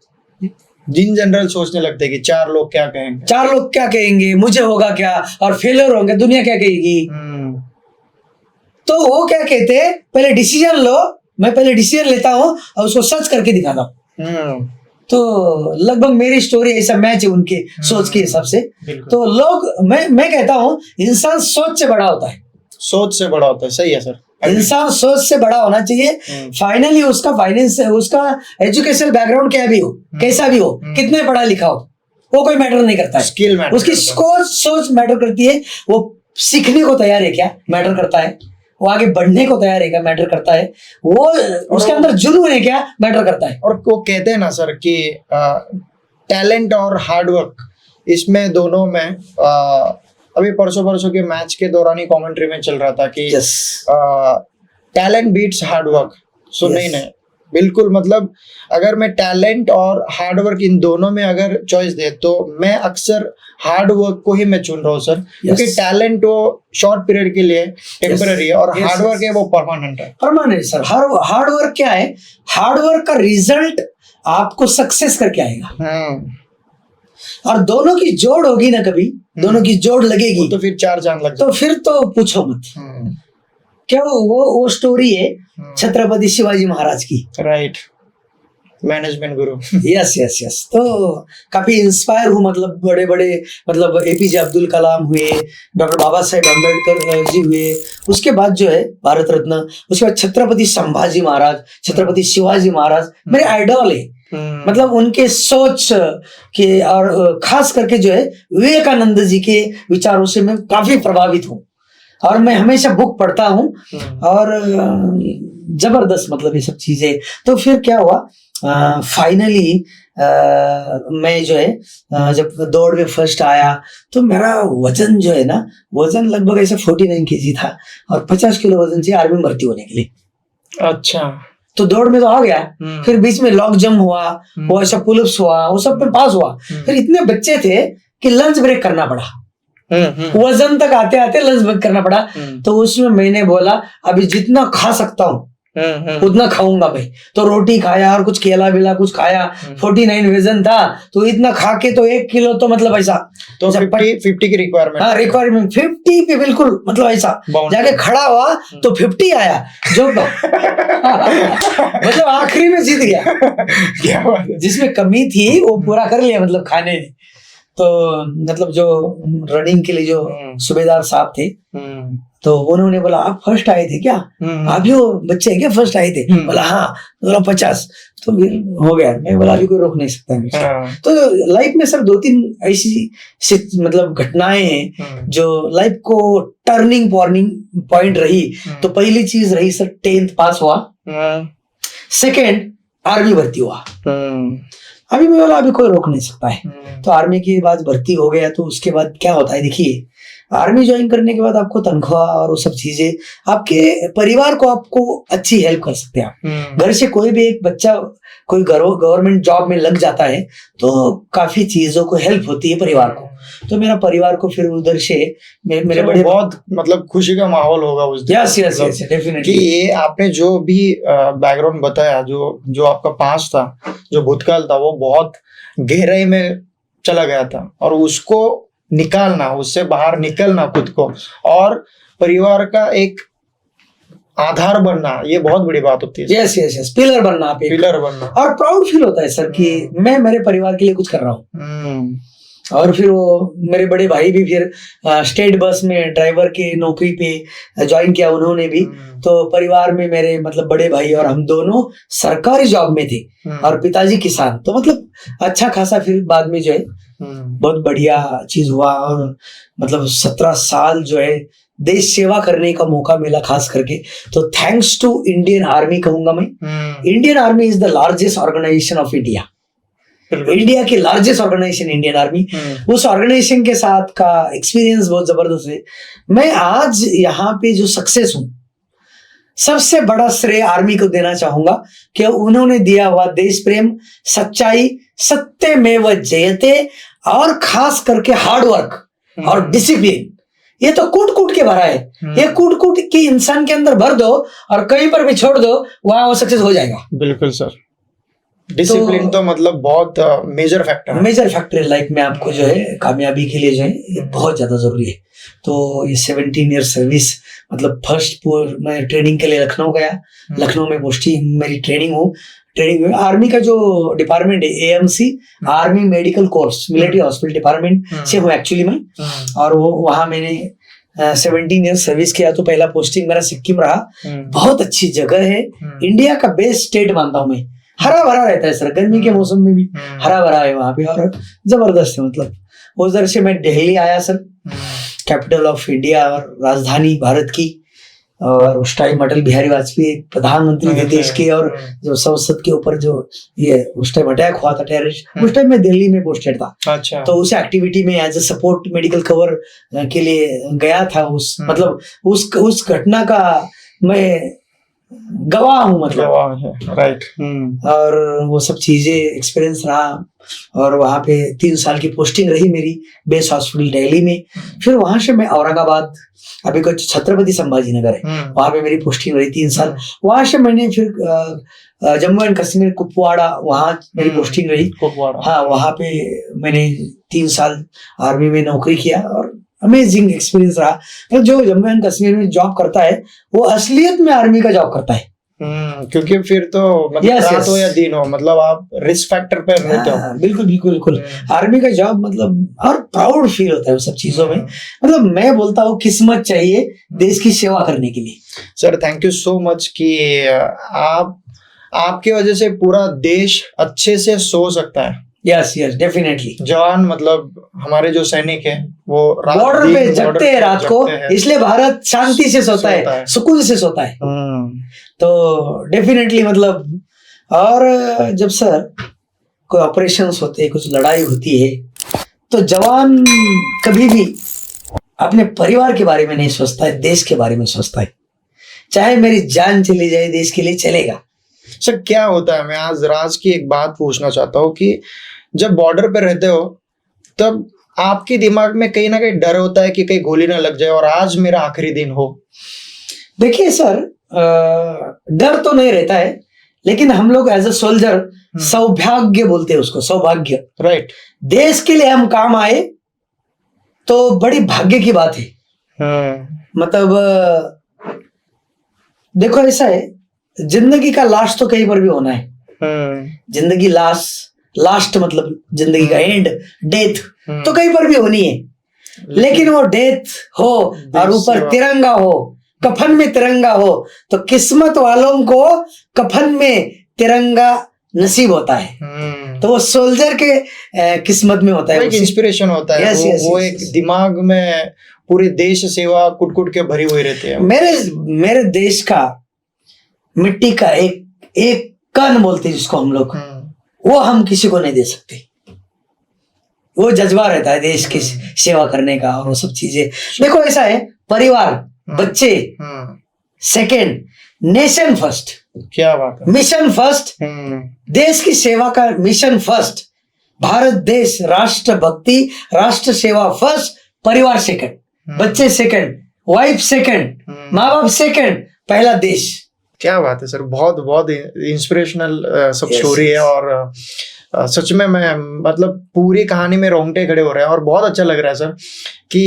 जिन जनरल सोचने लगते हैं कि 4 लोग क्या कहेंगे, 4 लोग क्या कहेंगे, मुझे होगा क्या, और फेलियर होंगे, दुनिया क्या कहेगी। तो वो क्या कहते हैं, पहले डिसीजन लो। मैं पहले डिसीजन लेता हूँ और उसको सर्च करके दिखाता हूँ। तो लगभग मेरी स्टोरी ऐसा मैच है उनके सोच के हिसाब से। तो लोग, मैं कहता हूँ इंसान सोच से बड़ा होता है। सोच से बड़ा होता है, सही है सर। इंसान सोच से बड़ा होना चाहिए। फाइनली उसका फाइनेंस, उसका एजुकेशनल बैकग्राउंड क्या भी हो, कैसा भी हो, कितने पढ़ा लिखा हो, वो कोई मैटर नहीं करता है। स्किल मैटर, उसकी सोच मैटर करती है। वो सीखने को तैयार है क्या, मैटर करता है। वो आगे बढ़ने को तैयार है क्या, मैटर करता है। वो उसके अंदर जुनून है क्या, मैटर करता है। और वो कहते हैं ना सर कि टैलेंट और हार्डवर्क, इसमें दोनों में अभी परसों के मैच के दौरान ही कमेंट्री में चल रहा था कि टैलेंट बीट्स हार्डवर्क। सो नहीं, बिल्कुल, मतलब अगर मैं टैलेंट और हार्डवर्क इन दोनों में अगर चॉइस दे तो मैं अक्सर हार्ड वर्क को ही मैं चुन रहा हूँ सर। क्योंकि टैलेंट वो शॉर्ट पीरियड के लिए टेम्पररी है और हार्ड वर्क है वो परमानेंट है। Permanent sir. हार्ड वर्क क्या है, हार्ड वर्क का रिजल्ट आपको सक्सेस करके आएगा। और दोनों की जोड़ होगी ना, कभी दोनों की जोड़ लगेगी तो फिर 4 चांद लग तो फिर तो पूछो मत। क्या वो स्टोरी है छत्रपति शिवाजी महाराज की। राइट, मैनेजमेंट गुरु। यस। तो काफी इंस्पायर हूँ, मतलब बड़े बड़े, मतलब एपीजे अब्दुल कलाम हुए, डॉक्टर बाबा साहेब अम्बेडकर जी हुए, उसके बाद जो है भारत रत्न, उसके बाद छत्रपति संभाजी महाराज, छत्रपति शिवाजी महाराज मेरे आइडॉल है। मतलब उनके सोच के और खास करके जो है विवेकानंद जी के विचारों से मैं काफी प्रभावित हूँ और मैं हमेशा बुक पढ़ता हूँ और जबरदस्त, मतलब ये सब चीजें। तो फिर क्या हुआ, फाइनली मैं जो है जब दौड़ में फर्स्ट आया तो मेरा वजन जो है ना, वजन लगभग ऐसे 49 kg था और 50 किलो वजन से आर्मी में भर्ती होने के लिए। अच्छा। तो दौड़ में तो आ गया, फिर बीच में लॉन्ग जंप हुआ, वो ऐसा पुलअप्स हुआ, वो सब में पास हुआ। फिर इतने बच्चे थे कि लंच ब्रेक करना पड़ा, वजन तक आते आते लंच ब्रेक करना पड़ा। तो उसमें मैंने बोला अभी जितना खा सकता हूँ उतना खाऊंगा भाई। तो रोटी खाया और कुछ केला बेला कुछ खाया। 49 वजन था तो इतना खा के तो 1 किलो तो मतलब ऐसा तो 50 की रिक्वायरमेंट। हाँ, रिक्वायरमेंट 50 पे बिल्कुल, मतलब ऐसा जाके खड़ा हुआ तो 50 आया जो मतलब आखिरी में जीत गया। क्या बात है। जिसमें कमी थी वो पूरा कर लिया, मतलब खाने ने। तो मतलब जो रनिंग के लिए जो सूबेदार साहब थे तो उन्होंने बोला आप फर्स्ट आए थे क्या, आप जो बच्चे हैं क्या फर्स्ट आए थे। बोला हाँ। बोला 50। तो फिर हो गया। मैं बोला अभी कोई रोक नहीं सकता है। तो लाइफ में सर 2-3 ऐसी मतलब घटनाएं हैं जो लाइफ को टर्निंग पॉइंट रही। तो पहली चीज रही सर 10th पास हुआ, सेकेंड आर्मी भर्ती हुआ। अभी मैं बोला अभी कोई रोक नहीं सकता है। तो आर्मी के बाद भर्ती हो गया। तो उसके बाद क्या होता है, देखिए आर्मी ज्वाइन करने के बाद आपको तनख्वाह और वो सब चीजें, आपके परिवार को आपको अच्छी हेल्प कर सकते हैं। घर से कोई भी एक बच्चा कोई गवर्नमेंट जॉब में लग जाता है तो काफी चीजों को हेल्प होती है परिवार को। तो मेरा परिवार को फिर उधर से मेरे बड़े बहुत मतलब खुशी का माहौल होगा उस दिन। Yes definitely. कि ये आपने जो भी बैकग्राउंड बताया, जो आपका पास्ट था, जो भूतकाल था, वो बहुत गहराई में चला गया था और उसको निकालना, उससे बाहर निकलना खुद को और परिवार का एक आधार बनना, ये बहुत बड़ी बात होती है। यस पिलर बनना, आप पिलर बनना। और प्राउड फील होता है सर कि मैं मेरे परिवार के लिए कुछ कर रहा हूँ। और फिर वो मेरे बड़े भाई भी फिर स्टेट बस में ड्राइवर के नौकरी पे ज्वाइन किया उन्होंने भी। तो परिवार में मेरे मतलब बड़े भाई और हम दोनों सरकारी जॉब में थे और पिताजी किसान। तो मतलब अच्छा खासा फिर बाद में जो है बहुत बढ़िया चीज हुआ। और मतलब 17 साल जो है देश सेवा करने का मौका मिला खास करके। तो थैंक्स टू इंडियन आर्मी कहूंगा मैं। Indian army is the largest organisation of India. India की लार्जेस्ट ऑर्गेनाइजेशन इंडियन आर्मी। उस ऑर्गेनाइजेशन के साथ का एक्सपीरियंस बहुत जबरदस्त है। मैं आज यहाँ पे जो सक्सेस हूँ सबसे बड़ा श्रेय आर्मी को देना चाहूंगा कि उन्होंने दिया हुआ देश प्रेम, सच्चाई, सत्यमेव जयते और खास करके हार्ड वर्क और डिसिप्लिन। ये तो कूट कूट के भरा है। ये कूट कूट के इंसान के अंदर भर दो और कहीं पर भी छोड़ दो, वहां वो सक्सेस हो जाएगा। बिल्कुल सर, डिसिप्लिन तो मतलब बहुत मेजर फैक्टर है। मेजर फैक्टर लाइफ में आपको जो है कामयाबी के लिए जो है ये बहुत ज्यादा जरूरी है। तो ये 17 ईयर सर्विस मतलब फर्स्ट मैं ट्रेनिंग के लिए लखनऊ गया। लखनऊ में पोस्टिंग मेरी ट्रेनिंग आर्मी का जो डिपार्टमेंट है AMC army medical course military hospital department से हूँ एक्चुअली मैं। और वो वहाँ मैंने 17 ईयर सर्विस किया। तो पहला पोस्टिंग मेरा सिक्किम रहा। बहुत अच्छी जगह है, इंडिया का बेस्ट स्टेट मानता हूँ मैं। हरा भरा रहता है सर, गर्मी के मौसम में भी हरा भरा है वहां पे और जबरदस्त है। मतलब उधर से मैं दिल्ली आया सर, कैपिटल ऑफ इंडिया और राजधानी भारत की। और उस टाइम अटल बिहारी वाजपेयी प्रधानमंत्री थे देश के। और जो संसद के ऊपर जो ये उस टाइम अटैक हुआ था टेररिस्ट, उस टाइम मैं दिल्ली में पोस्टेड था। अच्छा। तो उस एक्टिविटी में as a support medical cover के लिए गया था। उस मतलब उस घटना का मैं गवाह हूँ मतलब। राइट। और वो सब चीजें एक्सपीरियंस रहा। और वहाँ पे 3 साल की पोस्टिंग रही मेरी बेस हॉस्पिटल दिल्ली में। फिर वहां से मैं औरंगाबाद, अभी कुछ छत्रपति संभाजी नगर है, वहां पे मेरी पोस्टिंग रही 3 साल। वहां से मैंने फिर जम्मू एंड कश्मीर कुपवाड़ा, वहां मेरी पोस्टिंग रही। हाँ, वहां पे मैंने 3 साल आर्मी में नौकरी किया और अमेजिंग एक्सपीरियंस रहा। तो जो जम्मू एंड कश्मीर में जॉब करता है वो असलियत में आर्मी का जॉब करता है। क्योंकि फिर तो मतलब रात हो या दिन हो, मतलब आप रिस्क फैक्टर पे रहते हो। बिल्कुल बिल्कुल बिल्कुल। आर्मी का जॉब मतलब और प्राउड फील होता है उन सब चीजों में। मतलब मैं बोलता हूँ किस्मत चाहिए देश की सेवा करने के लिए। Sir thank you so much कि आपकी वजह से पूरा देश अच्छे से सो सकता है। Yes definitely. जवान मतलब हमारे जो सैनिक हैं वो बॉर्डर पे जगते हैं रात को, इसलिए भारत शांति से सोता है, सुकून से सोता है। तो डेफिनेटली मतलब। और जब सर कोई ऑपरेशंस होते हैं, कुछ लड़ाई होती है, तो जवान कभी भी अपने परिवार के बारे में नहीं सोचता है, देश के बारे में सोचता है। चाहे मेरी जान चली जाए देश के लिए चलेगा। सर क्या होता है, मैं आज राज की एक बात पूछना चाहता हूँ कि जब बॉर्डर पे रहते हो तब आपके दिमाग में कहीं ना कहीं डर होता है कि कहीं गोली ना लग जाए और आज मेरा आखिरी दिन हो। देखिए सर, डर तो नहीं रहता है, लेकिन हम लोग एज ए सोल्जर सौभाग्य बोलते हैं उसको, सौभाग्य। राइट। देश के लिए हम काम आए तो बड़ी भाग्य की बात है। मतलब देखो ऐसा है, जिंदगी का लास्ट तो कहीं पर भी होना है। जिंदगी लास्ट मतलब जिंदगी का एंड, डेथ तो कहीं पर भी होनी है। लेकिन वो डेथ हो और ऊपर तिरंगा हो, कफन में तिरंगा हो, तो किस्मत वालों को कफन में तिरंगा नसीब होता है। तो वो सोल्जर के किस्मत में होता है। एक इंस्पिरेशन होता है। वो एक दिमाग में पूरे देश सेवा कुट के भरी हुई रहती है। मेरे देश का मिट्टी का एक कण बोलते हैं जिसको हम लोग, वो हम किसी को नहीं दे सकते। वो जज्बा रहता है देश की सेवा करने का और वो सब चीजें। देखो ऐसा है, परिवार, बच्चे सेकंड, नेशन फर्स्ट। क्या बात है। मिशन फर्स्ट, देश की सेवा का मिशन फर्स्ट। भारत देश, राष्ट्र भक्ति, राष्ट्र सेवा फर्स्ट, परिवार सेकंड, बच्चे सेकंड, वाइफ सेकंड, माँ बाप सेकंड, पहला देश। क्या बात है सर, बहुत बहुत इंस्पिरेशनल सब स्टोरी है। और सच में मैं मतलब पूरी कहानी में रोंगटे खड़े हो रहे हैं और बहुत अच्छा लग रहा है सर कि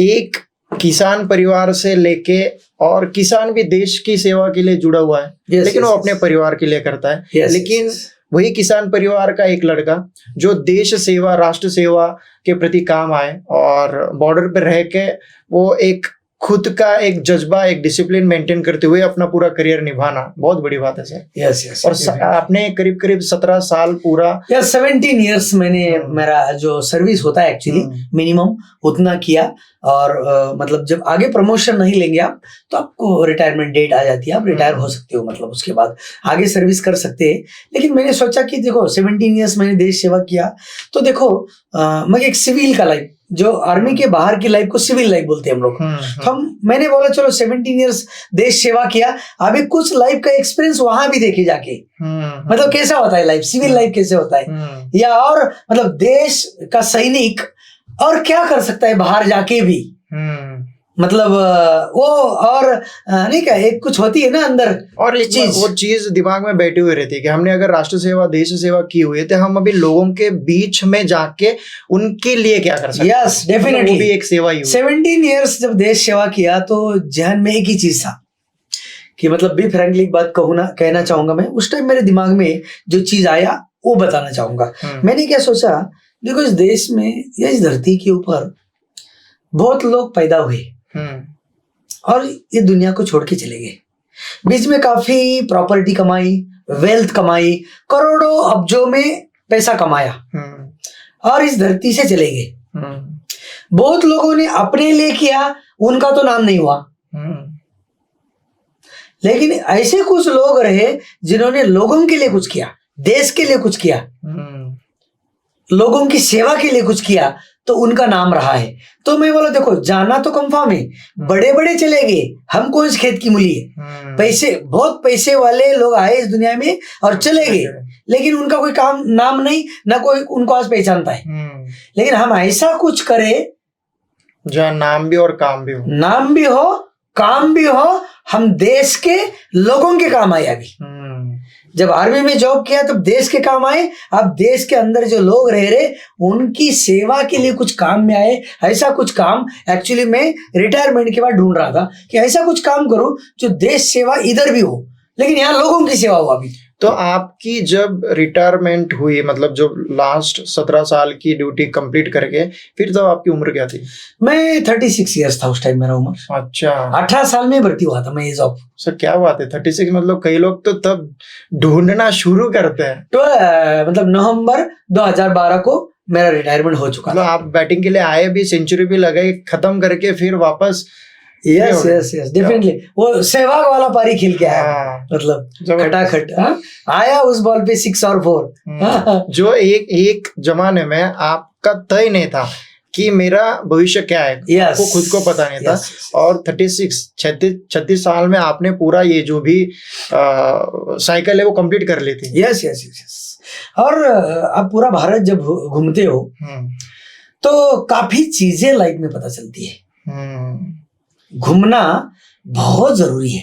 एक किसान परिवार से लेके, और किसान भी देश की सेवा के लिए जुड़ा हुआ है, लेकिन वो अपने परिवार के लिए करता है। लेकिन वही किसान परिवार का एक लड़का जो देश सेवा राष्ट्र सेवा के प्रति काम आए और बॉर्डर पर रह के वो एक खुद का एक जज्बा एक डिसिप्लिन मेंटेन करते हुए अपना पूरा करियर निभाना बहुत बड़ी बात है सर। Yes yes. और आपने करीब करीब 17 साल पूरा या 17 इयर्स मैंने मेरा जो सर्विस होता है एक्चुअली मिनिमम उतना किया। और मतलब जब आगे प्रमोशन नहीं लेंगे आप तो आपको रिटायरमेंट डेट आ जाती है, आप रिटायर हो सकते हो, मतलब उसके बाद आगे सर्विस कर सकते हैं। लेकिन मैंने सोचा कि देखो 17 इयर्स मैंने देश सेवा किया तो देखो मैं एक सिविल का लाइफ, जो आर्मी के बाहर की लाइफ को सिविल लाइफ बोलते हैं हम लोग, तो मैंने बोला चलो 17 इयर्स देश सेवा किया, अभी कुछ लाइफ का एक्सपीरियंस वहां भी देखे जाके, मतलब कैसा होता है लाइफ, सिविल लाइफ कैसे होता है, या और मतलब देश का सैनिक और क्या कर सकता है बाहर जाके भी, मतलब वो और नहीं क्या एक कुछ होती है ना अंदर, और एक वो चीज दिमाग में बैठी हुई रहती है कि हमने अगर राष्ट्र सेवा देश सेवा की हुई है तो हम अभी लोगों के बीच में जाके उनके लिए क्या कर सकते हैं। यस डेफिनेटली, वो भी एक सेवा ही 17 इयर्स जब देश सेवा किया तो जहन में एक ही चीज था कि मतलब भी फ्रैंकली एक बात कहना चाहूंगा मैं, उस टाइम मेरे दिमाग में जो चीज आया वो बताना चाहूंगा। मैंने क्या सोचा, देखो इस देश में या इस धरती के ऊपर बहुत लोग पैदा हुए और ये दुनिया को छोड़ के चले गए, बीच में काफी प्रॉपर्टी कमाई, वेल्थ कमाई, करोड़ों अब्जों में पैसा कमाया और इस धरती से चले गए। बहुत लोगों ने अपने लिए किया, उनका तो नाम नहीं हुआ, लेकिन ऐसे कुछ लोग रहे जिन्होंने लोगों के लिए कुछ किया, देश के लिए कुछ किया, लोगों की सेवा के लिए कुछ किया, तो उनका नाम रहा है। तो मैं बोला देखो जाना तो कंफर्म है, बड़े बड़े चले गए, हम कौन इस खेत की मूली है, पैसे बहुत पैसे वाले लोग आए इस दुनिया में और चले गए, लेकिन उनका कोई काम नाम नहीं, ना कोई उनको आज पहचानता है। लेकिन हम ऐसा कुछ करें जहाँ नाम भी और काम भी हो, नाम भी हो काम भी हो, हम देश के लोगों के काम आए। अभी जब आर्मी में जॉब किया तब देश के काम आए, अब देश के अंदर जो लोग रह रहे उनकी सेवा के लिए कुछ काम में आए। ऐसा कुछ काम एक्चुअली मैं रिटायरमेंट के बाद ढूंढ रहा था कि ऐसा कुछ काम करूं जो देश सेवा इधर भी हो लेकिन यहाँ लोगों की सेवा हो। अभी तो आपकी जब रिटायरमेंट हुई, मतलब जो लास्ट 17 साल की ड्यूटी कंप्लीट करके, फिर तब आपकी उम्र क्या थी? मैं 36 इयर्स था उस टाइम मेरा उम्र। अच्छा, 18 साल में भर्ती हुआ था मैं ये जॉब। सर क्या बात है, 36, मतलब कई लोग तो तब ढूंढना शुरू करते हैं। तो मतलब नवंबर 2012 को मेरा रिटायरमेंट हो चुका था। आप बैटिंग के लिए आए भी, सेंचुरी भी लगाई, खत्म करके फिर वापस। यस यस यस डेफिनेटली, वो सहवाग वाला पारी खेल के आया, मतलब खटाखट आया उस बॉल पे 6 और 4 जो एक जमाने में आपका तय नहीं था कि मेरा भविष्य क्या है, आपको खुद को पता नहीं था। और 36 साल में आपने पूरा ये जो भी साइकिल है वो कंप्लीट कर ली थी। Yes yes yes. और आप पूरा भारत जब घूमते हो तो काफी चीजें लाइफ में पता चलती है। घूमना बहुत जरूरी है।